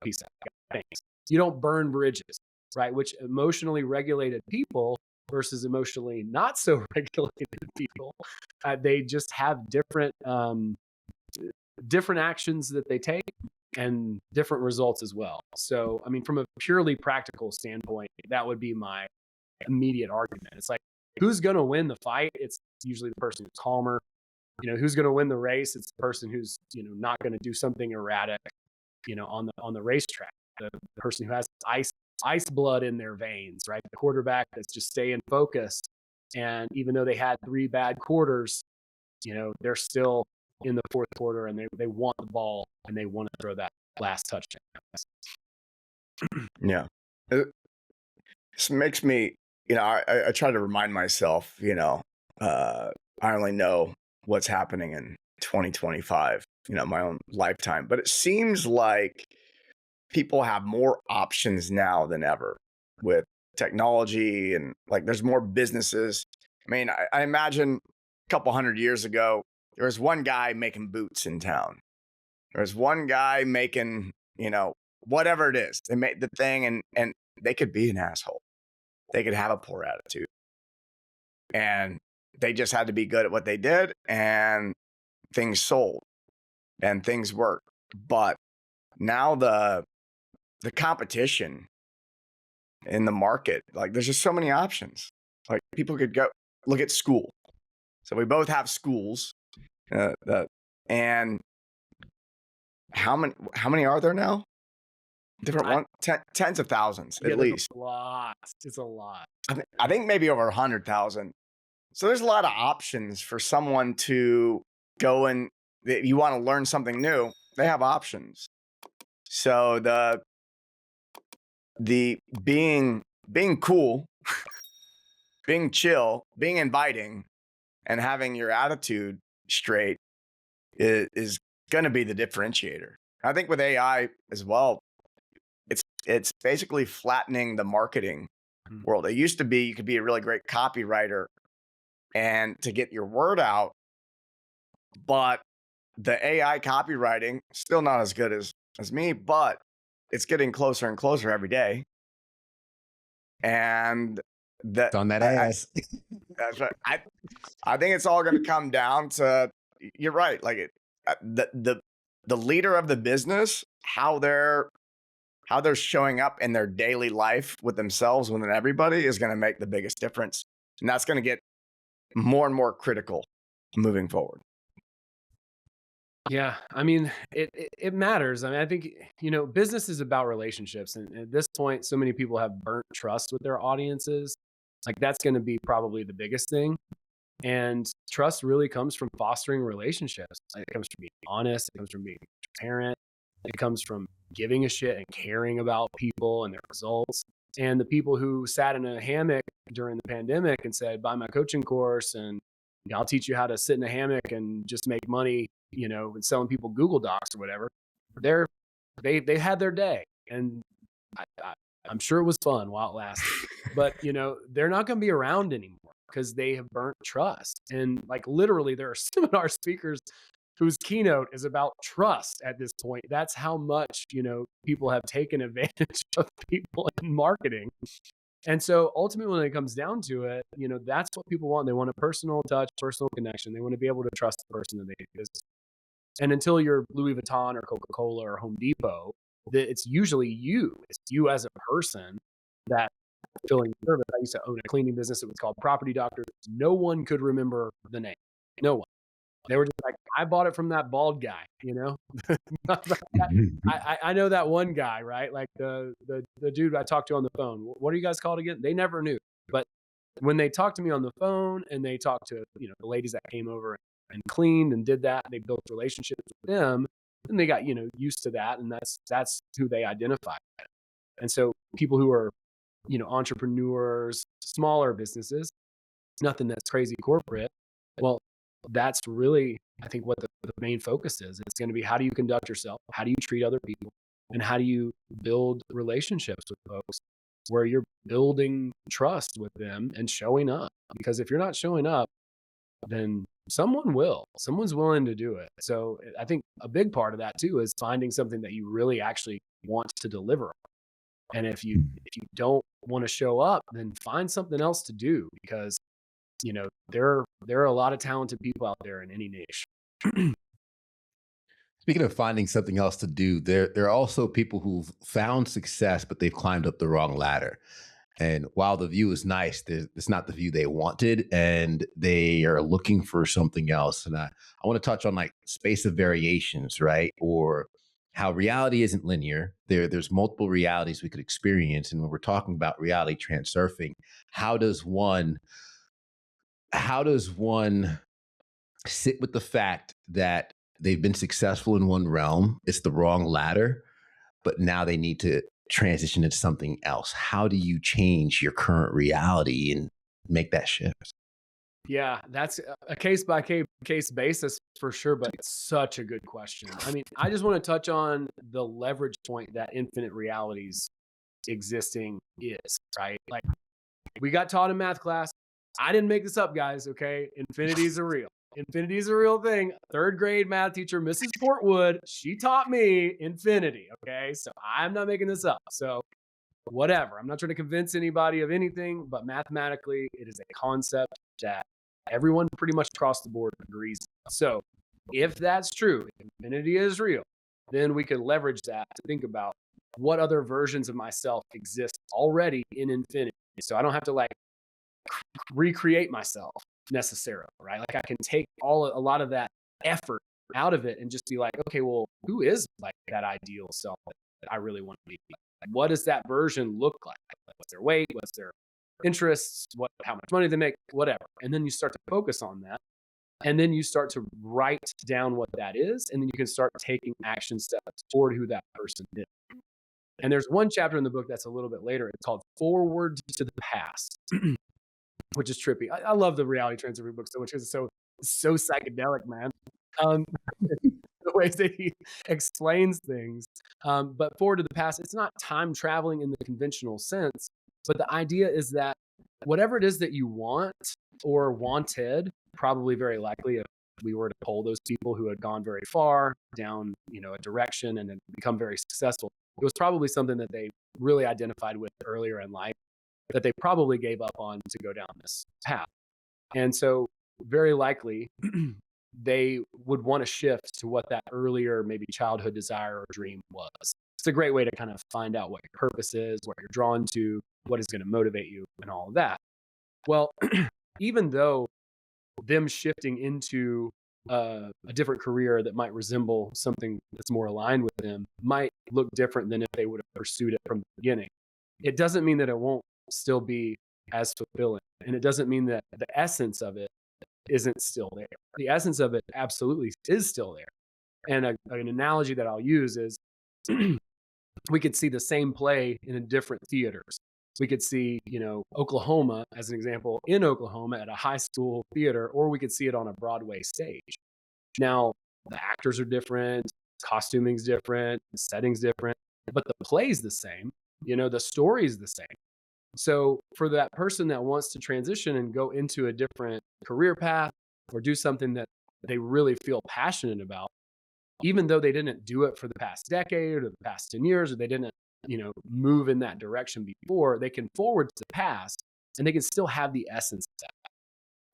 Peace out. Thanks. You don't burn bridges, right? Which emotionally regulated people versus emotionally not so regulated people, they just have different actions that they take and different results as well. So, I mean, from a purely practical standpoint, that would be my immediate argument. It's like, who's going to win the fight? It's usually the person who's calmer. Who's going to win the race? It's the person who's, not going to do something erratic, on the racetrack. The person who has ice blood in their veins, right? The quarterback that's just staying focused. And even though they had 3 bad quarters, they're still in the fourth quarter and they want the ball and they want to throw that last touchdown. Yeah. This makes me, I try to remind myself, I only know what's happening in 2025, my own lifetime. But it seems like people have more options now than ever with technology, and like there's more businesses. I mean, I imagine a couple hundred years ago, there was one guy making boots in town. There was one guy making, whatever it is. They made the thing, and they could be an asshole. They could have a poor attitude. And they just had to be good at what they did, and things sold and things worked. But now the competition in the market, like there's just so many options. Like people could go look at school. So we both have schools, and how many are there now? Different ones, tens of thousands at least. A lot. It's a lot. I think maybe over 100,000. So there's a lot of options for someone to go and if you want to learn something new, they have options. So the being cool, being chill, being inviting, and having your attitude straight is going to be the differentiator. I think with AI as well, it's basically flattening the marketing world. It used to be you could be a really great copywriter and to get your word out, but the AI copywriting still not as good as me, but it's getting closer and closer every day. And It's on that ass. That's right. I think it's all going to come down to, you're right, like the leader of the business, how they're showing up in their daily life with themselves, within everybody, is going to make the biggest difference. And that's going to get more and more critical moving forward. Yeah, I mean, it matters. I mean, I think, business is about relationships. And at this point, so many people have burnt trust with their audiences. Like that's going to be probably the biggest thing. And trust really comes from fostering relationships. Like, it comes from being honest. It comes from being transparent. It comes from giving a shit and caring about people and their results. And the people who sat in a hammock during the pandemic and said, buy my coaching course and I'll teach you how to sit in a hammock and just make money, and selling people Google Docs or whatever. They had their day, and I'm sure it was fun while it lasted. But they're not going to be around anymore because they have burnt trust. And like literally, there are seminar speakers whose keynote is about trust at this point. That's how much people have taken advantage of people in marketing. And so ultimately, when it comes down to it, that's what people want. They want a personal touch, personal connection. They want to be able to trust the person that they do business. And until you're Louis Vuitton or Coca-Cola or Home Depot, it's usually you. It's you as a person that filling service. I used to own a cleaning business. It was called Property Doctors. No one could remember the name. No one. They were just like, I bought it from that bald guy, I know that one guy, right? Like the dude I talked to on the phone. What are you guys called again? They never knew. But when they talked to me on the phone and they talked to, the ladies that came over and cleaned and did that, they built relationships with them and they got, used to that. And that's who they identified. And so people who are, entrepreneurs, smaller businesses, nothing that's crazy corporate. Well, that's really, I think, what the main focus is. It's going to be, how do you conduct yourself? How do you treat other people? And how do you build relationships with folks where you're building trust with them and showing up? Because if you're not showing up, then someone's willing to do it. So I think a big part of that too is finding something that you really actually want to deliver on. And if you don't want to show up, then find something else to do, because there are a lot of talented people out there in any niche. Speaking of finding something else to do, there are also people who've found success, but they've climbed up the wrong ladder. And while the view is nice, it's not the view they wanted, and they are looking for something else. And I want to touch on like space of variations, right? Or how reality isn't linear. There's multiple realities we could experience. And when we're talking about reality transurfing, how does one sit with the fact that they've been successful in one realm, it's the wrong ladder, but now they need to transition into something else? How do you change your current reality and make that shift? Yeah, that's a case by case basis for sure, but it's such a good question. I mean, I just want to touch on the leverage point that infinite realities existing is, right? Like we got taught in math class. I didn't make this up, guys, okay? Infinities are real. Infinity is a real thing. Third grade math teacher, Mrs. Portwood, she taught me infinity, okay? So I'm not making this up. So whatever. I'm not trying to convince anybody of anything, but mathematically, it is a concept that everyone pretty much across the board agrees. So if that's true, if infinity is real, then we could leverage that to think about what other versions of myself exist already in infinity. So I don't have to like recreate myself necessarily, right? Like I can take a lot of that effort out of it and just be like, okay, well, who is like that ideal self that I really want to be? Like, what does that version look like? What's their weight? What's their interests? How much money they make? Whatever. And then you start to focus on that. And then you start to write down what that is. And then you can start taking action steps toward who that person is. And there's one chapter in the book that's a little bit later. It's called Forward to the Past, which is trippy. I love the Reality Transurfing book so much because it's so psychedelic, man. The ways that he explains things. But Forward to the Past, it's not time traveling in the conventional sense, but the idea is that whatever it is that you want or wanted, probably very likely if we were to poll those people who had gone very far down, a direction and then become very successful, it was probably something that they really identified with earlier in life that they probably gave up on to go down this path. And so very likely they would want to shift to what that earlier maybe childhood desire or dream was. It's a great way to kind of find out what your purpose is, what you're drawn to, what is going to motivate you and all of that. Well, even though them shifting into a different career that might resemble something that's more aligned with them might look different than if they would have pursued it from the beginning. It doesn't mean that it won't still be as fulfilling. And it doesn't mean that the essence of it isn't still there. The essence of it absolutely is still there. And an analogy that I'll use is we could see the same play in different theaters. We could see, Oklahoma as an example in Oklahoma at a high school theater, or we could see it on a Broadway stage. Now, the actors are different, costuming's different, the setting's different, but the play's the same, the story's the same. So for that person that wants to transition and go into a different career path or do something that they really feel passionate about, even though they didn't do it for the past decade or the past 10 years, or they didn't, move in that direction before, they can forward to the past and they can still have the essence of that.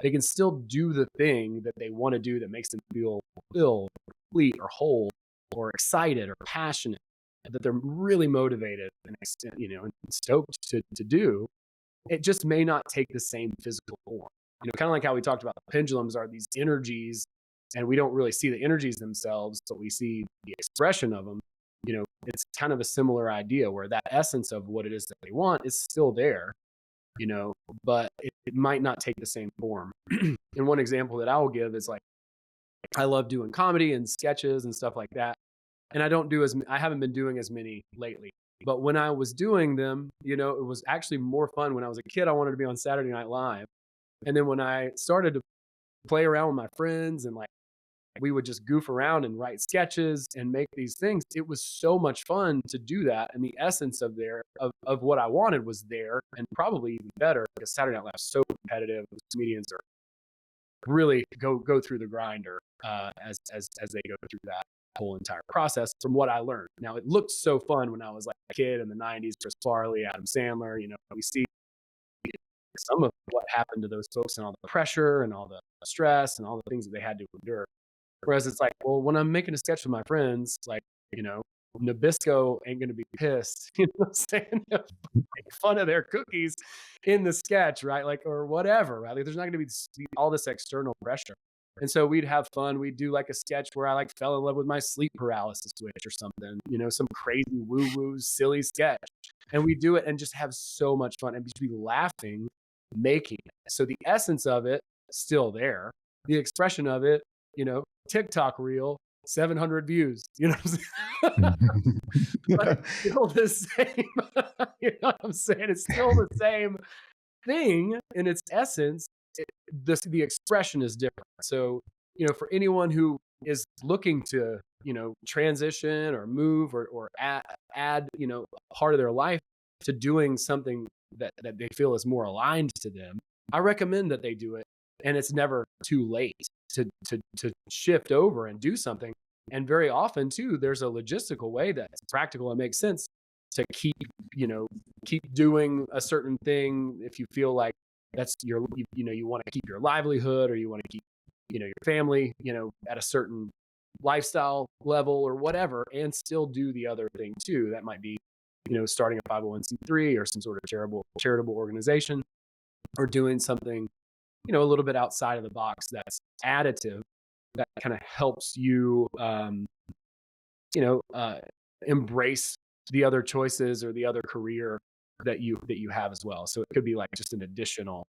They can still do the thing that they want to do that makes them feel fulfilled, complete, or whole, or excited, or passionate, that they're really motivated and stoked to do. It just may not take the same physical form. Kind of like how we talked about the pendulums are these energies, and we don't really see the energies themselves, but we see the expression of them. It's kind of a similar idea where that essence of what it is that they want is still there, but it might not take the same form. And one example that I will give is like, I love doing comedy and sketches and stuff like that. And I haven't been doing as many lately, but when I was doing them, it was actually more fun. When I was a kid, I wanted to be on Saturday Night Live. And then when I started to play around with my friends and like, we would just goof around and write sketches and make these things. It was so much fun to do that. And the essence of what I wanted was there, and probably even better because Saturday Night Live is so competitive. Those comedians are really go through the grinder as they go through that whole entire process from what I learned. Now, it looked so fun when I was like a kid in the 90s, Chris Farley, Adam Sandler, we see some of what happened to those folks and all the pressure and all the stress and all the things that they had to endure. Whereas it's like, well, when I'm making a sketch with my friends, like, Nabisco ain't going to be pissed, what I'm saying? Make fun of their cookies in the sketch, right? Like, or whatever, right? Like, there's not going to be all this external pressure. And so we'd have fun. We'd do like a sketch where I like fell in love with my sleep paralysis switch or something, some crazy woo-woo silly sketch. And we do it and just have so much fun and just be laughing, making it. So the essence of it still there. The expression of it, TikTok reel 700 views, you know what I'm saying? But it's still the same. You know what I'm saying? It's still the same thing in its essence. The expression is different. So, you know, for anyone who is looking to, you know, transition or move or add, you know, part of their life to doing something that they feel is more aligned to them, I recommend that they do it. And it's never too late to shift over and do something. And very often too, there's a logistical way that's practical and makes sense to keep, you know, keep doing a certain thing if you feel like that's your, you know, you want to keep your livelihood, or you want to keep, you know, your family, you know, at a certain lifestyle level or whatever, and still do the other thing too. That might be, you know, starting a 501c3 or some sort of charitable organization, or doing something, you know, a little bit outside of the box that's additive, that kind of helps you, you know, embrace the other choices or the other career that you have as well. So it could be like just an additional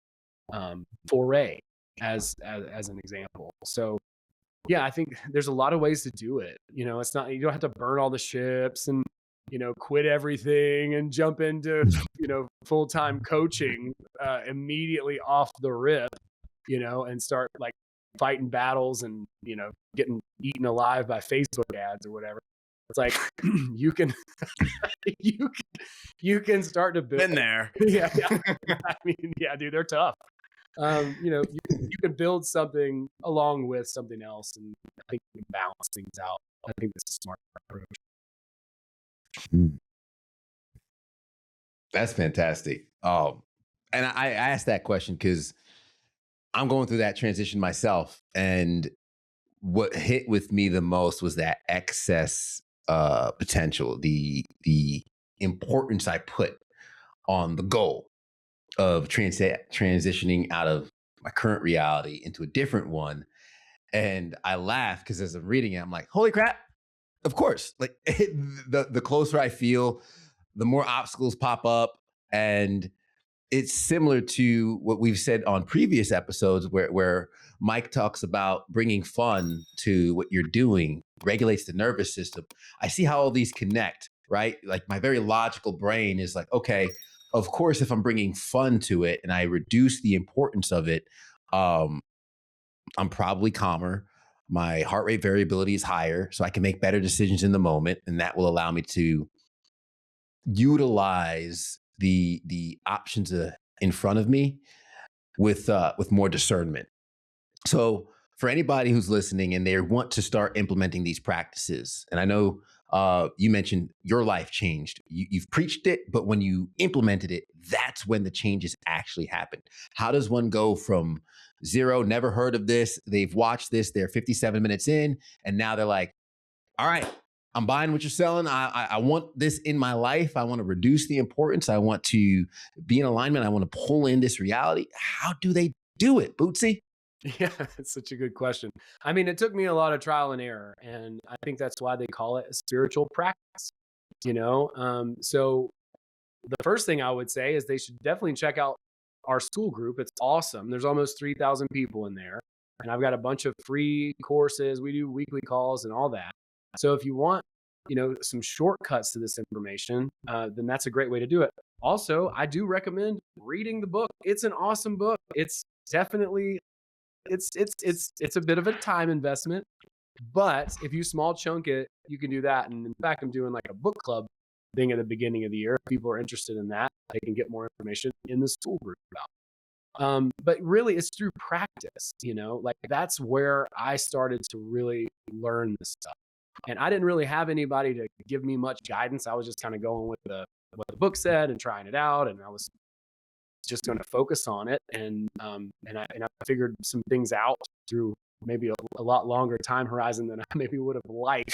foray as an example. So yeah, I think there's a lot of ways to do it. You know, it's not, you don't have to burn all the ships and, you know, quit everything and jump into, you know, full-time coaching immediately off the rip, you know, and start like fighting battles and, you know, getting eaten alive by Facebook ads or whatever. It's like you can you can start to build. Been there. Yeah. I mean, yeah, dude, they're tough. You know, you can build something along with something else, and I think you can balance things out. I think that's a smart approach. That's fantastic. And I asked that question because I'm going through that transition myself, and what hit with me the most was that excess potential, the importance I put on the goal of transitioning out of my current reality into a different one. And I laugh because as I'm reading it, I'm like, holy crap, of course. Like the closer I feel, the more obstacles pop up. And it's similar to what we've said on previous episodes where Mike talks about bringing fun to what you're doing, regulates the nervous system. I see how all these connect, right? Like my very logical brain is like, okay, of course, if I'm bringing fun to it and I reduce the importance of it, I'm probably calmer. My heart rate variability is higher, so I can make better decisions in the moment. And that will allow me to utilize the options in front of me with more discernment. So for anybody who's listening and they want to start implementing these practices, and I know you mentioned your life changed. You've preached it, but when you implemented it, that's when the changes actually happened. How does one go from zero, never heard of this, they've watched this, they're 57 minutes in, and now they're like, all right, I'm buying what you're selling. I want this in my life. I want to reduce the importance. I want to be in alignment. I want to pull in this reality. How do they do it, Bootsy? Yeah, it's such a good question. I mean, it took me a lot of trial and error, and I think that's why they call it a spiritual practice, you know? So the first thing I would say is they should definitely check out our school group. It's awesome. There's almost 3,000 people in there, and I've got a bunch of free courses. We do weekly calls and all that. So if you want, you know, some shortcuts to this information, then that's a great way to do it. Also, I do recommend reading the book. It's an awesome book. It's definitely it's a bit of a time investment, but if you small chunk it, you can do that. And in fact, I'm doing like a book club thing at the beginning of the year. If people are interested in that, they can get more information in the school group about. But really, it's through practice. You know, like that's where I started to really learn this stuff. And I didn't really have anybody to give me much guidance. I was just kind of going with what the book said and trying it out, and I was just going to focus on it. And I figured some things out through maybe a lot longer time horizon than I maybe would have liked.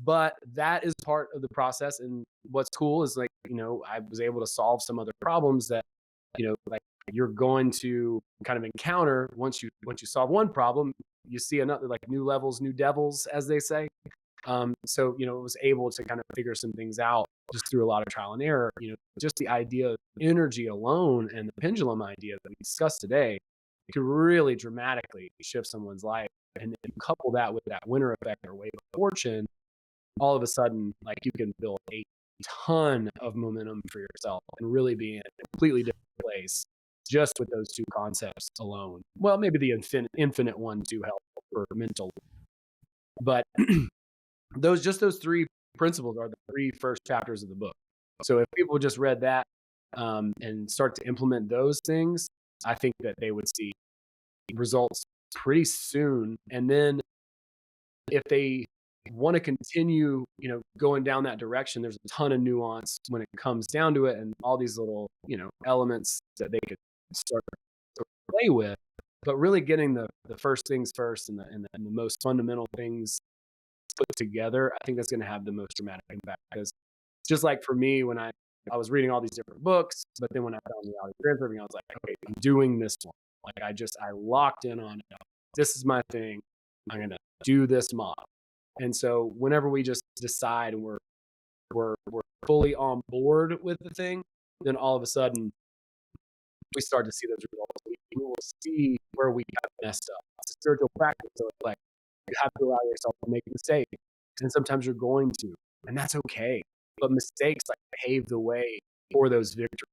But that is part of the process. And what's cool is, like, you know, I was able to solve some other problems that, you know, like you're going to kind of encounter once you solve one problem, you see another, like new levels, new devils, as they say. So, you know, it was able to kind of figure some things out just through a lot of trial and error. You know, just the idea of energy alone and the pendulum idea that we discussed today could really dramatically shift someone's life and then you couple that with that winner effect or wave of fortune, all of a sudden, like you can build a ton of momentum for yourself and really be in a completely different place just with those two concepts alone. Well, maybe the infinite one too help for mental, but those three principles are the three first chapters of the book. So if people just read that and start to implement those things, I think that they would see results pretty soon. And then if they want to continue, going down that direction, there's a ton of nuance when it comes down to it, and all these little, elements that they could start to play with. But really getting the first things first and the most fundamental things put together, I think that's going to have the most dramatic impact. Because just like for me, when I was reading all these different books, but then when I found Reality Transurfing, I was like, okay, I'm doing this one. Like I locked in on it. This is my thing. I'm going to do this model. And so whenever we just decide and we're fully on board with the thing, then all of a sudden we start to see those results. We will see where we have messed up. It's a spiritual practice. So it's like you have to allow yourself to make mistakes. And sometimes you're going to, and that's okay. But mistakes like pave the way for those victories.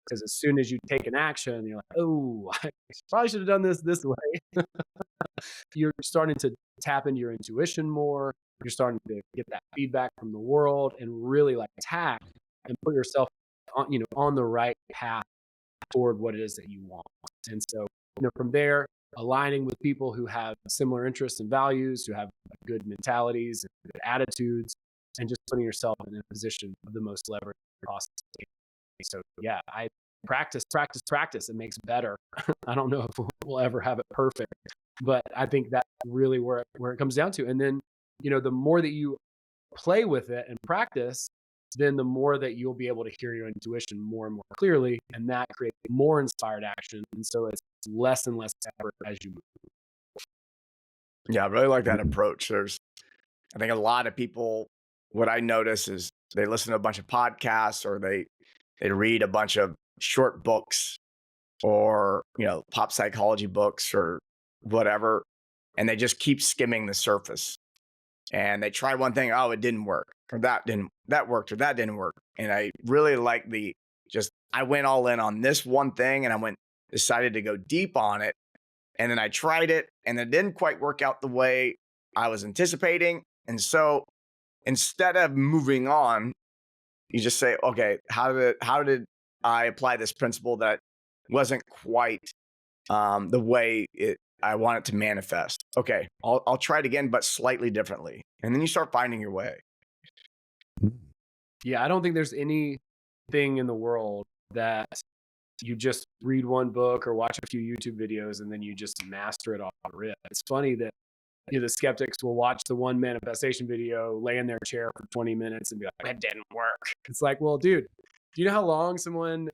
Because as soon as you take an action, you're like, oh, I probably should have done this way. You're starting to tap into your intuition more. You're starting to get that feedback from the world and really like tack and put yourself on the right path toward what it is that you want. And so, from there, aligning with people who have similar interests and values, who have good mentalities and good attitudes, and just putting yourself in a position of the most leverage possible. So yeah, I practice. It makes better. I don't know if we'll ever have it perfect, but I think that's really where it comes down to. And then, the more that you play with it and practice, then the more that you'll be able to hear your intuition more and more clearly, and that creates more inspired action. And so it's less and less effort as you move. Yeah, I really like that approach. I think a lot of people, what I notice is they listen to a bunch of podcasts or they read a bunch of short books or, pop psychology books or whatever, and they just keep skimming the surface. And they try one thing, oh, it didn't work, or that worked, or that didn't work. And I really like I went all in on this one thing and decided to go deep on it. And then I tried it and it didn't quite work out the way I was anticipating. And so instead of moving on, you just say, okay, how did I apply this principle that wasn't quite the way I want it to manifest? Okay, I'll try it again, but slightly differently. And then you start finding your way. Yeah, I don't think there's anything in the world that you just read one book or watch a few YouTube videos and then you just master it off the rip. It's funny that the skeptics will watch the one manifestation video, lay in their chair for 20 minutes and be like, that didn't work. It's like, well, dude, do you know how long someone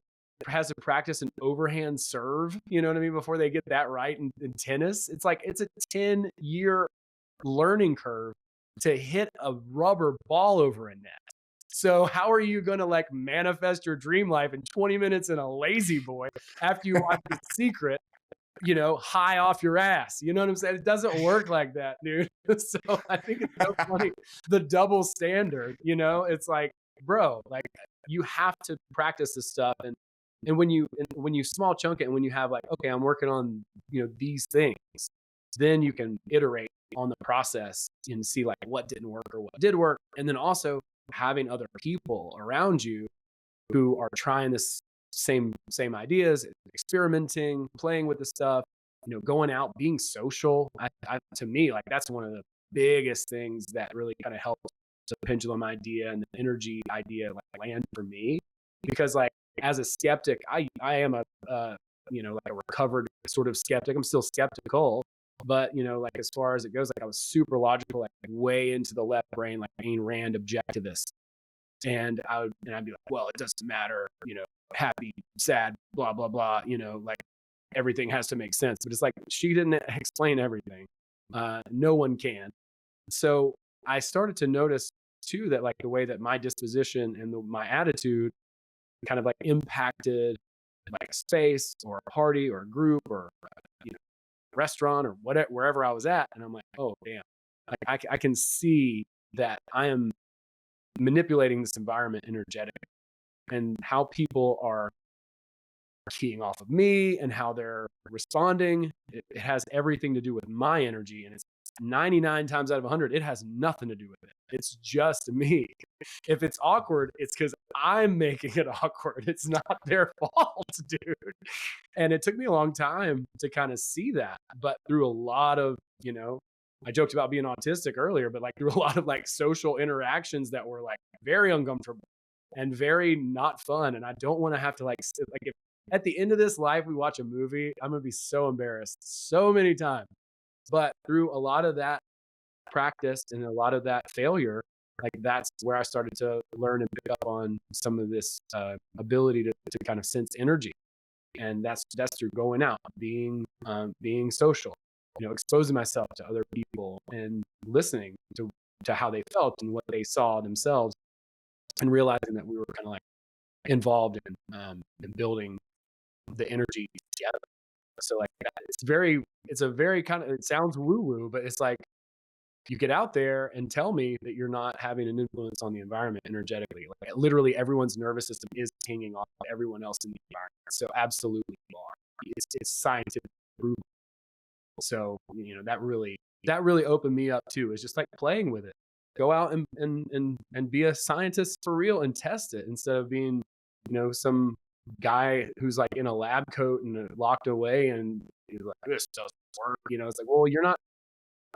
has to practice an overhand serve, you know what I mean, before they get that right in tennis? It's like, it's a 10-year learning curve to hit a rubber ball over a net. So how are you going to like manifest your dream life in 20 minutes in a lazy boy after you watch The Secret, high off your ass? You know what I'm saying? It doesn't work like that, dude. So I think it's so funny, the double standard, it's like, bro, like you have to practice this stuff. And when you small chunk it, and when you have like, okay, I'm working on, these things, then you can iterate on the process and see like what didn't work or what did work. And then also having other people around you who are trying this same ideas, experimenting, playing with the stuff, going out, being social. To me, like that's one of the biggest things that really kind of helps the pendulum idea and the energy idea like land for me. Because like as a skeptic, I am a like a recovered sort of skeptic. I'm still skeptical, but like as far as it goes, like I was super logical, like way into the left brain, like Ayn Rand objectivist. And I'd be like, well, it doesn't matter, happy, sad, blah, blah, blah, like everything has to make sense. But it's like, she didn't explain everything. No one can. So I started to notice too, that like the way that my disposition and my attitude kind of like impacted like a space or a party or a group or, restaurant or whatever, wherever I was at. And I'm like, oh, damn. Like I can see that I am manipulating this environment energetically, and how people are keying off of me and how they're responding. It has everything to do with my energy. And it's 99 times out of 100, it has nothing to do with it. It's just me. If it's awkward, it's because I'm making it awkward. It's not their fault, dude. And it took me a long time to kind of see that. But through a lot of, I joked about being autistic earlier, but like through a lot of like social interactions that were like very uncomfortable and very not fun. And I don't want to have to like if at the end of this life we watch a movie, I'm gonna be so embarrassed so many times. But through a lot of that practice and a lot of that failure, like that's where I started to learn and pick up on some of this ability to kind of sense energy. And that's through going out, being social, exposing myself to other people and listening to how they felt and what they saw themselves, and realizing that we were kind of like involved in building the energy together. So like it's a very kind of, it sounds woo woo, but it's like, you get out there and tell me that you're not having an influence on the environment energetically. Like literally everyone's nervous system is pinging off everyone else in the environment. So absolutely you are. It's scientific proven. So, that really opened me up too. It's just like playing with it. Go out and be a scientist for real and test it, instead of being, some guy who's like in a lab coat and locked away and he's like, this doesn't work. It's like, well, you're not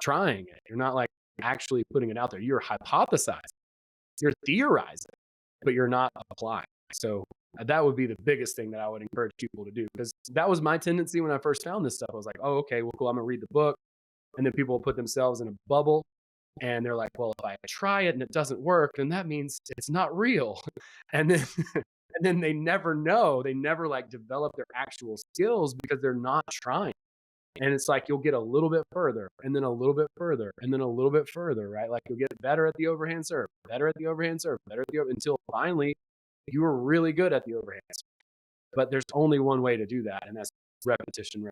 trying it. You're not like actually putting it out there. You're hypothesizing, you're theorizing, but you're not applying. So that would be the biggest thing that I would encourage people to do, because that was my tendency when I first found this stuff. I was like, oh, okay, well, cool. I'm gonna read the book. And then people will put themselves in a bubble and they're like, well, if I try it and it doesn't work, then that means it's not real. And then and then they never know. They never like develop their actual skills because they're not trying. And it's like you'll get a little bit further and then a little bit further and then a little bit further, right? Like you'll get better at the overhand serve, better at the overhand serve, better at the until finally you were really good at the overhand serve. But there's only one way to do that, and that's repetition.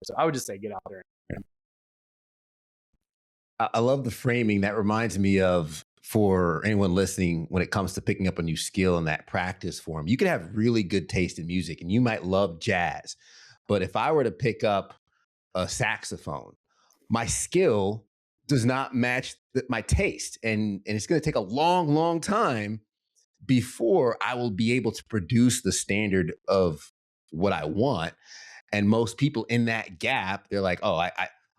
So I would just say get out there. I love the framing. That reminds me of, for anyone listening, when it comes to picking up a new skill in that practice form, you can have really good taste in music and you might love jazz. But if I were to pick up a saxophone, my skill does not match my taste. And it's going to take a long, long time before I will be able to produce the standard of what I want. And most people in that gap, they're like, oh,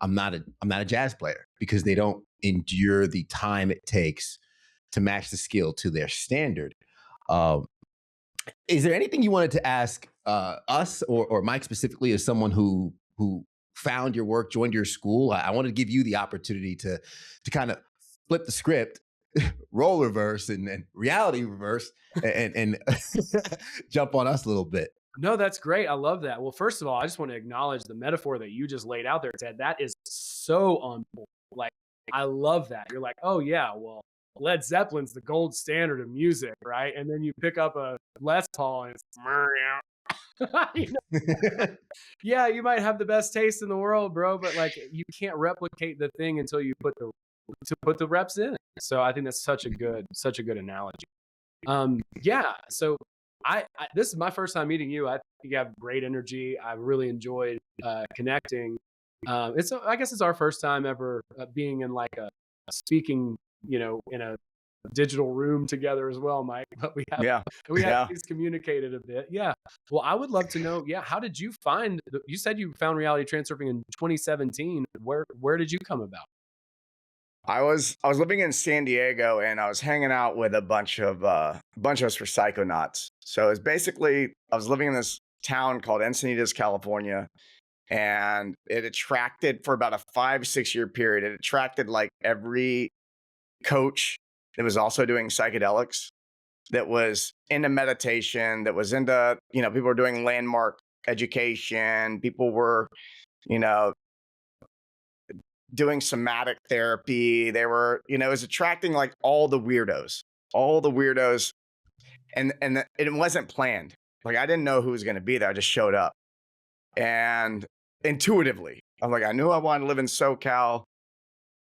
I'm not a jazz player, because they don't endure the time it takes to match the skill to their standard. Is there anything you wanted to ask us or Mike specifically, as someone who found your work, joined your school? I wanted to give you the opportunity to kind of flip the script, role reverse and reality reverse, and jump on us a little bit. No, that's great. I love that. Well, first of all, I just want to acknowledge the metaphor that you just laid out there, Ted. That is so on point. Like, I love that. You're like, oh yeah, well, Led Zeppelin's the gold standard of music, right? And then you pick up a Les Paul and it's yeah, you might have the best taste in the world, bro, but like you can't replicate the thing until you put the reps in. So I think that's such a good analogy. Yeah. So I this is my first time meeting you. I think you have great energy. I really enjoyed connecting. I guess it's our first time ever being in like a speaking, in a digital room together as well, Mike. But we have communicated a bit. Yeah. Well, I would love to know. Yeah, how did you find? You said you found Reality Transurfing in 2017. Where did you come about? I was living in San Diego and I was hanging out with a bunch of us for psychonauts. So it's basically, I was living in this town called Encinitas, California, and it attracted, for about a 5-6 year period, it attracted like every coach that was also doing psychedelics, that was into meditation, that was into, people were doing landmark education, people were, doing somatic therapy. They were, it was attracting like all the weirdos, and it wasn't planned. Like I didn't know who was going to be there. I just showed up, and intuitively, I'm like, I knew I wanted to live in SoCal.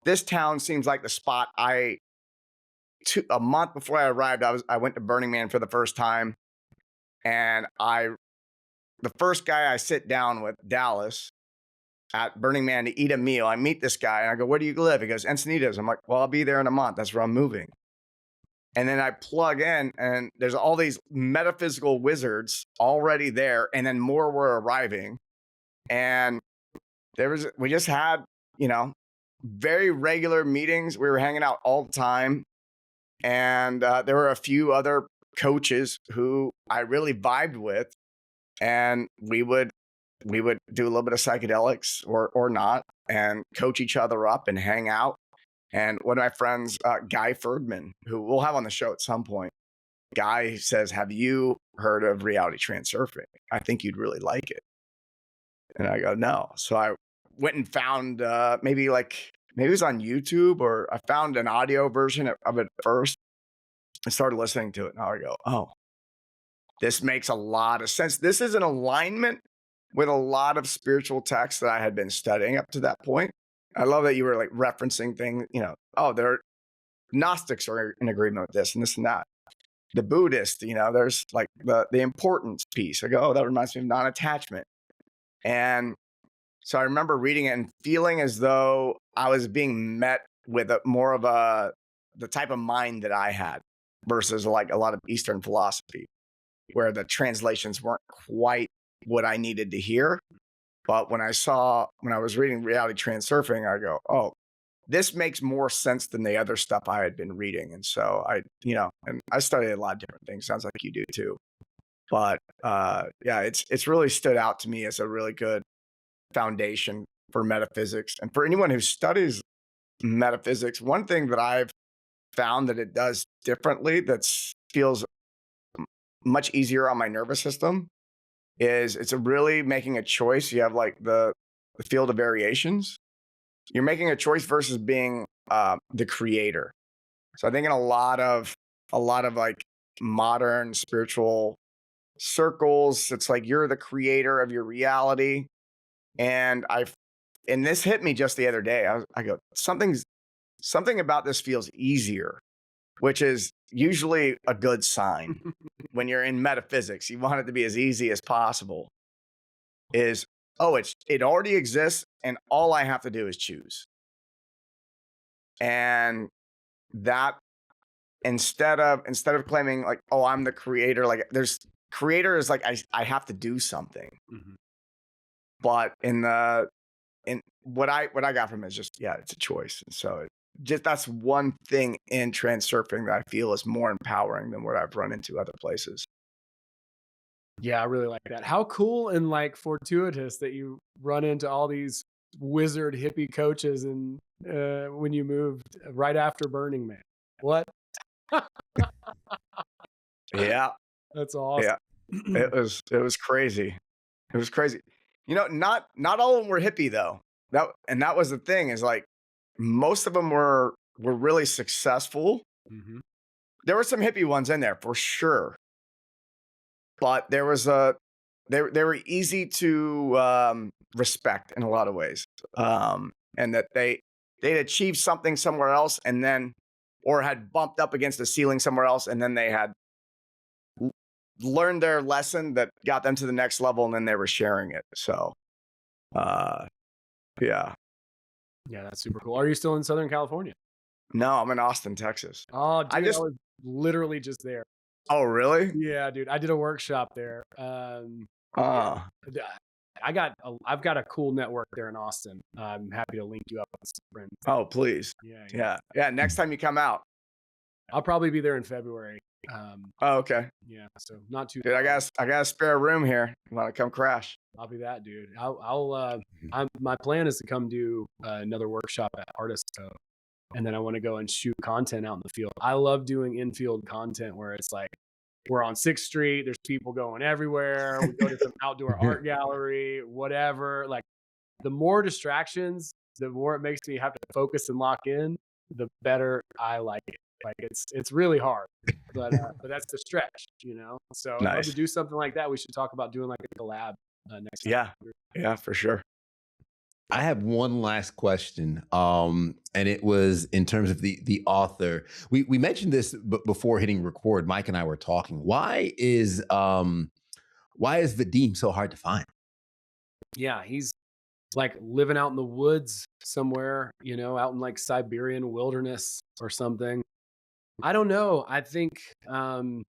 This town seems like the spot. A month before I arrived, I went to Burning Man for the first time, and the first guy I sit down with, Dallas, at Burning Man to eat a meal. I meet this guy and I go, "Where do you live?" He goes, "Encinitas." I'm like, "Well, I'll be there in a month. That's where I'm moving." And then I plug in, and there's all these metaphysical wizards already there, and then more were arriving. And we just had, very regular meetings. We were hanging out all the time. And there were a few other coaches who I really vibed with. And we would do a little bit of psychedelics or not, and coach each other up and hang out. And one of my friends, Guy Ferdman, who we'll have on the show at some point, Guy says, "Have you heard of Reality Transurfing? I think you'd really like it." And I go, "No." So I went and found maybe it was on YouTube, or I found an audio version of it first. I started listening to it, and I go, "Oh, this makes a lot of sense. This is in alignment with a lot of spiritual texts that I had been studying up to that point." I love that you were like referencing things, there Gnostics are in agreement with this and this and that. The Buddhist, there's like the importance piece. I go, "Oh, that reminds me of non-attachment." And so I remember reading it and feeling as though I was being met with the type of mind that I had versus like a lot of Eastern philosophy, where the translations weren't quite what I needed to hear. But when I was reading Reality Transurfing, I go, "Oh, this makes more sense than the other stuff I had been reading." And so and I studied a lot of different things. Sounds like you do too. But it's really stood out to me as a really good foundation for metaphysics. And for anyone who studies metaphysics, one thing that I've found that it does differently that feels much easier on my nervous system is it's really making a choice. You have like the field of variations. You're making a choice versus being the creator. So I think in a lot of like modern spiritual circles, it's like you're the creator of your reality. And this hit me just the other day. I go, something about this feels easier, which is usually a good sign. When you're in metaphysics, you want it to be as easy as possible. It already exists, and all I have to do is choose. And that instead of claiming like, "Oh, I'm the creator," like creator is like I have to do something. Mm-hmm. But in what I got from it is just, it's a choice. And so that's one thing in transurfing that I feel is more empowering than what I've run into other places. Yeah, I really like that. How cool and like fortuitous that you run into all these wizard hippie coaches and when you moved right after Burning Man. What? Yeah. That's awesome. Yeah. It was crazy. It was crazy. Not all of them were hippie though. That was the thing, is like most of them were really successful. Mm-hmm. There were some hippie ones in there for sure, but there was they were easy to respect in a lot of ways, and that they'd achieved something somewhere else, and then or had bumped up against the ceiling somewhere else, and then they had learned their lesson that got them to the next level, and then they were sharing it. So, yeah. Yeah, that's super cool. Are you still in Southern California? No, I'm in Austin, Texas. Oh, dude, I was literally just there. Oh, really? Yeah, dude. I did a workshop there. I've got a cool network there in Austin. I'm happy to link you up with some friends. Oh, please. Yeah. Next time you come out, I'll probably be there in February. Oh, okay. Yeah, so not too. Dude, I got a spare room here. You want to come crash? I'll be that dude. My plan is to come do another workshop at Artist Co. And then I want to go and shoot content out in the field. I love doing in-field content where it's like we're on 6th Street. There's people going everywhere. We go to some outdoor art gallery, whatever. Like the more distractions, the more it makes me have to focus and lock in, the better I like it. Like it's really hard, but that's the stretch, So I'd love to do something like that. We should talk about doing like a collab next time. Yeah, for sure. I have one last question, and it was in terms of the author. We mentioned this before hitting record. Mike and I were talking. Why is Vadim so hard to find? Yeah, he's like living out in the woods somewhere, out in like Siberian wilderness or something. I don't know. I think, like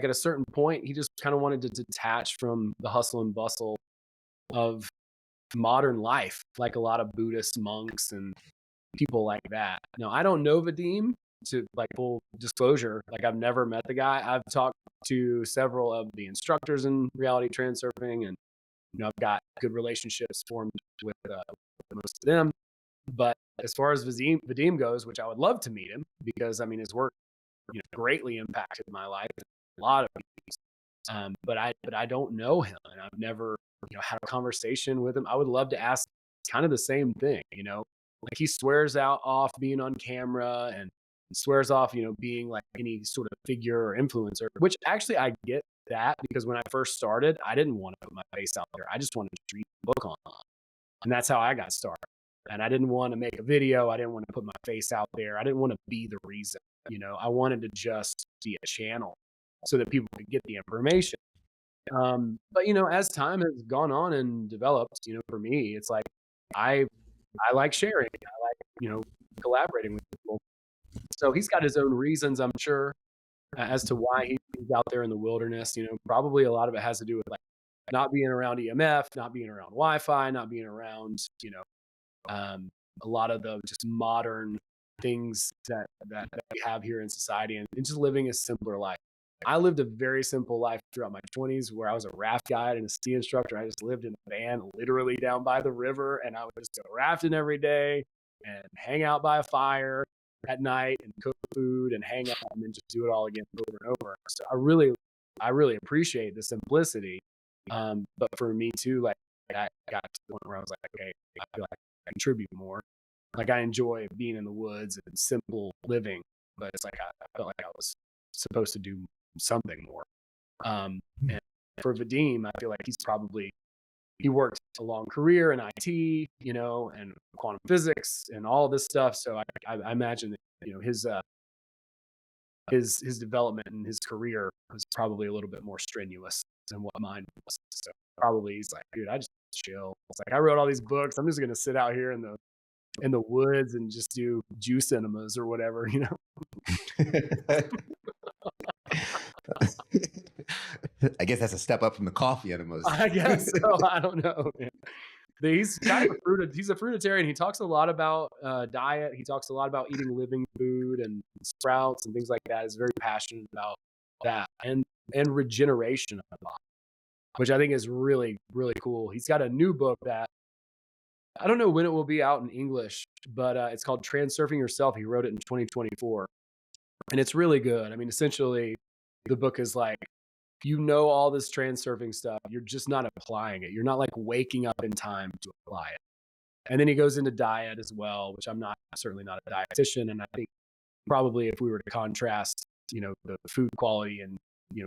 at a certain point, he just kind of wanted to detach from the hustle and bustle of modern life, like a lot of Buddhist monks and people like that. No, I don't know Vadim, to like full disclosure. Like I've never met the guy. I've talked to several of the instructors in reality transurfing, and I've got good relationships formed with most of them. But as far as Vadim goes, which I would love to meet him, because I mean his work greatly impacted my life, a lot of things. But I don't know him, and I've never had a conversation with him. I would love to ask kind of the same thing. Like he swears off being on camera and swears off being like any sort of figure or influencer, which actually I get that, because when I first started, I didn't want to put my face out there. I just wanted to read the book online, and that's how I got started. And I didn't want to make a video. I didn't want to put my face out there. I didn't want to be the reason. I wanted to just be a channel so that people could get the information. But as time has gone on and developed, for me, it's like I like sharing. I like collaborating with people. So he's got his own reasons, I'm sure, as to why he's out there in the wilderness. Probably a lot of it has to do with like not being around EMF, not being around Wi-Fi, not being around a lot of the just modern things that we have here in society, and just living a simpler life. I lived a very simple life throughout my 20s, where I was a raft guide and a ski instructor. I just lived in a van literally down by the river, and I would just go rafting every day and hang out by a fire at night and cook food and hang out and then just do it all again over and over. So I really appreciate the simplicity. But for me too, like I got to the point where I was like, okay, I feel like I contribute more. Like I enjoy being in the woods and simple living, but it's like I felt like I was supposed to do something more. And for Vadim, I feel like he worked a long career in IT, and quantum physics and all this stuff. So I imagine that his development and his career was probably a little bit more strenuous than what mine was. So probably he's like, dude, I just chill. It's like I wrote all these books. I'm just gonna sit out here in the woods and just do juice enemas or whatever. I guess that's a step up from the coffee enemas. I guess so. I don't know. Man. He's kind of he's a fruitarian. He talks a lot about diet. He talks a lot about eating living food and sprouts and things like that. He's very passionate about that and regeneration of the body, which I think is really, really cool. He's got a new book that I don't know when it will be out in English, but it's called Transurfing Yourself. He wrote it in 2024, and it's really good. I mean, essentially, the book is like, all this transurfing stuff, you're just not applying it. You're not like waking up in time to apply it. And then he goes into diet as well, which I'm certainly not a dietitian. And I think probably if we were to contrast, the food quality in,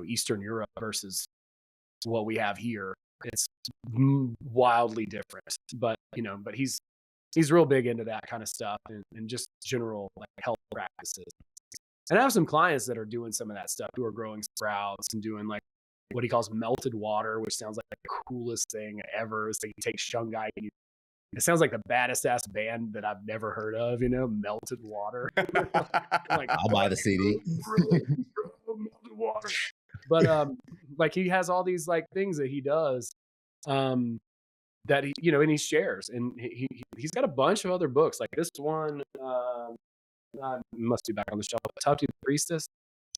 Eastern Europe versus what we have here, it's wildly different. But, but he's real big into that kind of stuff and just general like health practices. And I have some clients that are doing some of that stuff, who are growing sprouts and doing like what he calls melted water, which sounds like the coolest thing ever. It's like you take shungite and it sounds like the baddest ass band that I've never heard of, melted water. Like, I'll buy the CD. Melted water. But like he has all these like things that he does that he, and he shares, and he's got a bunch of other books like this one. Must be back on the shelf. Talk to the Priestess.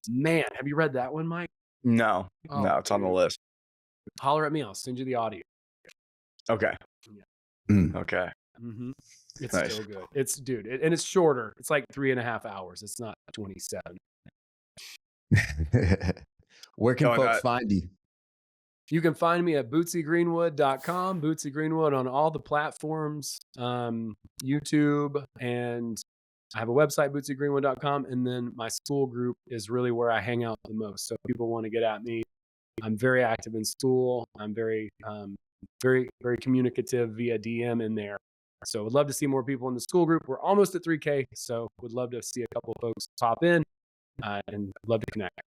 Man, have you read that one, Mike? No, it's on the list. Holler at me. I'll send you the audio. Okay. Yeah. Okay. Mm-hmm. It's nice. still good. It's and it's shorter. It's like 3.5 hours. It's not 27. Where can folks find you? You can find me at bootsygreenwood.com. Bootsy Greenwood on all the platforms, YouTube, and I have a website, bootsygreenwood.com, and then my school group is really where I hang out the most. So if people want to get at me, I'm very active in school. I'm very very, very communicative via DM in there. So would love to see more people in the school group. We're almost at 3K, so would love to see a couple of folks pop in and love to connect.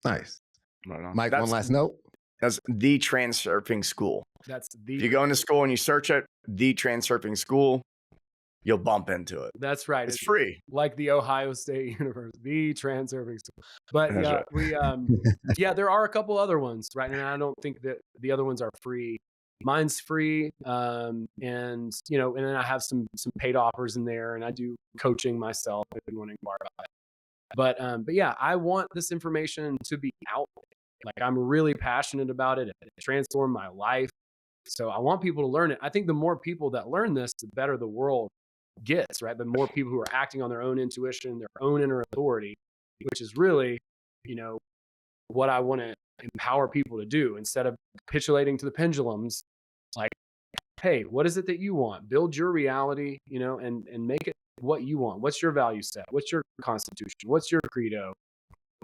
Nice. I don't know. Mike, one last note. That's the Transurfing School. That's If you go into school and you search it, the Transurfing School, you'll bump into it. That's right. It's free. Like the Ohio State University, the Transurfing School. But That's yeah, right. we there are a couple other ones, right? And I don't think that the other ones are free. Mine's free, and and then I have some paid offers in there, and I do coaching myself. I've been wanting to inquire about it. But yeah, I want this information to be out there. Like, I'm really passionate about it. It transformed my life. So I want people to learn it. I think the more people that learn this, the better the world gets, right? The more people who are acting on their own intuition, their own inner authority, which is really, what I want to empower people to do instead of capitulating to the pendulums. Like, hey, what is it that you want? Build your reality, and make it what you want. What's your value set? What's your constitution? What's your credo?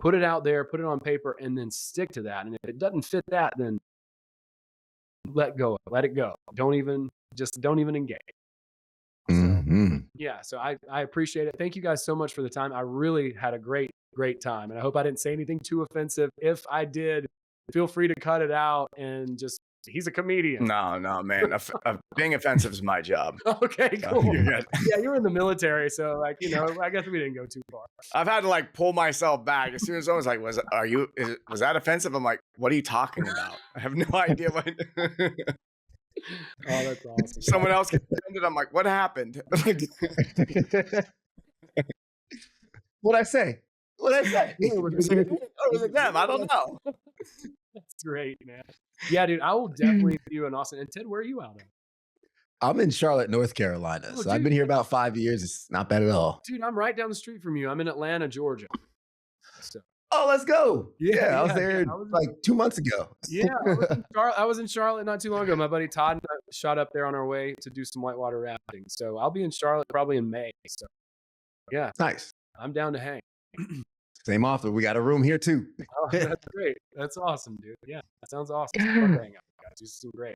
Put it out there, put it on paper, and then stick to that. And if it doesn't fit that, then let go. Let it go. Don't even engage. Yeah, so I appreciate it. Thank you guys so much for the time. I really had a great time. And I hope I didn't say anything too offensive. If I did, feel free to cut it out and just, he's a comedian. No, man. Being offensive is my job. Okay, cool. You're good. Yeah, you were in the military, so I guess we didn't go too far. I've had to pull myself back as soon as someone's like, was that offensive? I'm like, what are you talking about? I have no idea what. Oh, that's awesome. Someone else gets offended. I'm like, what happened? What'd I say? Or was it them? I don't know. That's great, man. Yeah, dude, I will definitely see you in Austin. And Ted, where are you out of? I'm in Charlotte, North Carolina. Oh, so I've been here about 5 years. It's not bad at all. Dude, I'm right down the street from you. I'm in Atlanta, Georgia. So. Oh, let's go. Yeah, I was there like 2 months ago. Yeah, I was in Charlotte not too long ago. My buddy Todd and I shot up there on our way to do some whitewater rafting. So I'll be in Charlotte probably in May. So yeah. Nice. I'm down to hang. Same offer. We got a room here too. Oh, that's great. That's awesome, dude. Yeah, that sounds awesome. Love to hang out, guys. You seem great.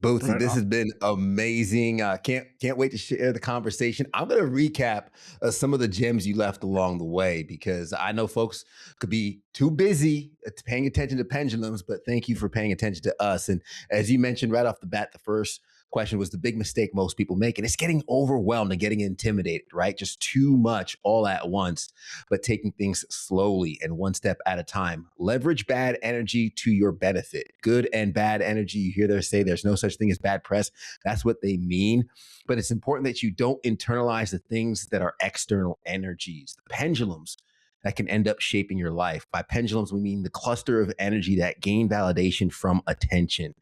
Bootsy, this has been amazing. Can't wait to share the conversation. I'm going to recap some of the gems you left along the way, because I know folks could be too busy paying attention to pendulums, but thank you for paying attention to us. And as you mentioned right off the bat, the first question was the big mistake most people make, and it's getting overwhelmed and getting intimidated, right? Just too much all at once, but taking things slowly and one step at a time. Leverage bad energy to your benefit. Good and bad energy. You hear them say there's no such thing as bad press. That's what they mean. But it's important that you don't internalize the things that are external energies, the pendulums that can end up shaping your life. By pendulums, we mean the cluster of energy that gain validation from attention.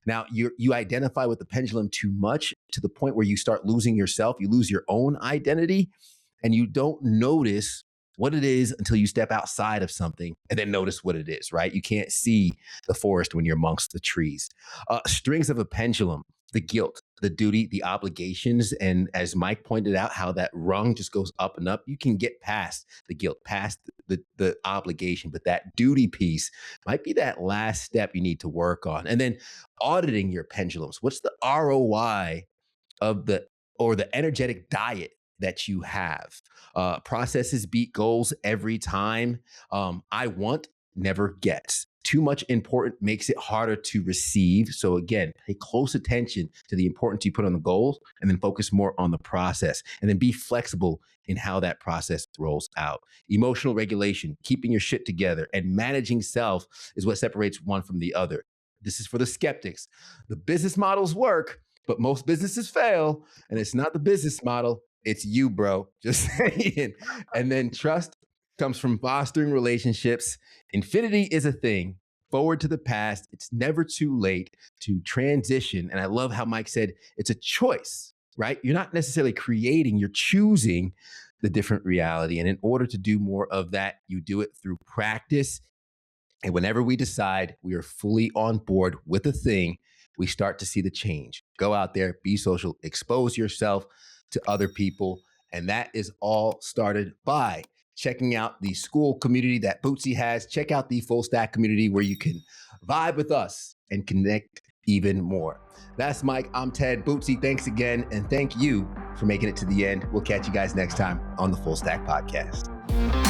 Now, you identify with the pendulum too much to the point where you start losing yourself. You lose your own identity, and you don't notice what it is until you step outside of something and then notice what it is, right? You can't see the forest when you're amongst the trees. Strings of a pendulum, the guilt, the duty, the obligations. And as Mike pointed out, how that rung just goes up and up. You can get past the guilt, past the obligation, but that duty piece might be that last step you need to work on. And then auditing your pendulums. What's the ROI of the energetic diet that you have? Processes beat goals every time. I want never gets. Too much important makes it harder to receive. So again, pay close attention to the importance you put on the goals, and then focus more on the process, and then be flexible in how that process rolls out. Emotional regulation, keeping your shit together, and managing self is what separates one from the other. This is for the skeptics. The business models work, but most businesses fail, and it's not the business model, it's you, bro. Just saying. And then trust comes from fostering relationships. Infinity is a thing. Forward to the past. It's never too late to transition. And I love how Mike said it's a choice, right? You're not necessarily creating, you're choosing the different reality. And in order to do more of that, you do it through practice. And whenever we decide we are fully on board with a thing, we start to see the change. Go out there, be social, expose yourself to other people. And that is all started by checking out the school community that Bootsy has. Check out the Full Stack community, where you can vibe with us, and connect even more. That's Mike. I'm Ted. Bootsy, thanks again. And thank you for making it to the end. We'll catch you guys next time on the Full Stack Podcast.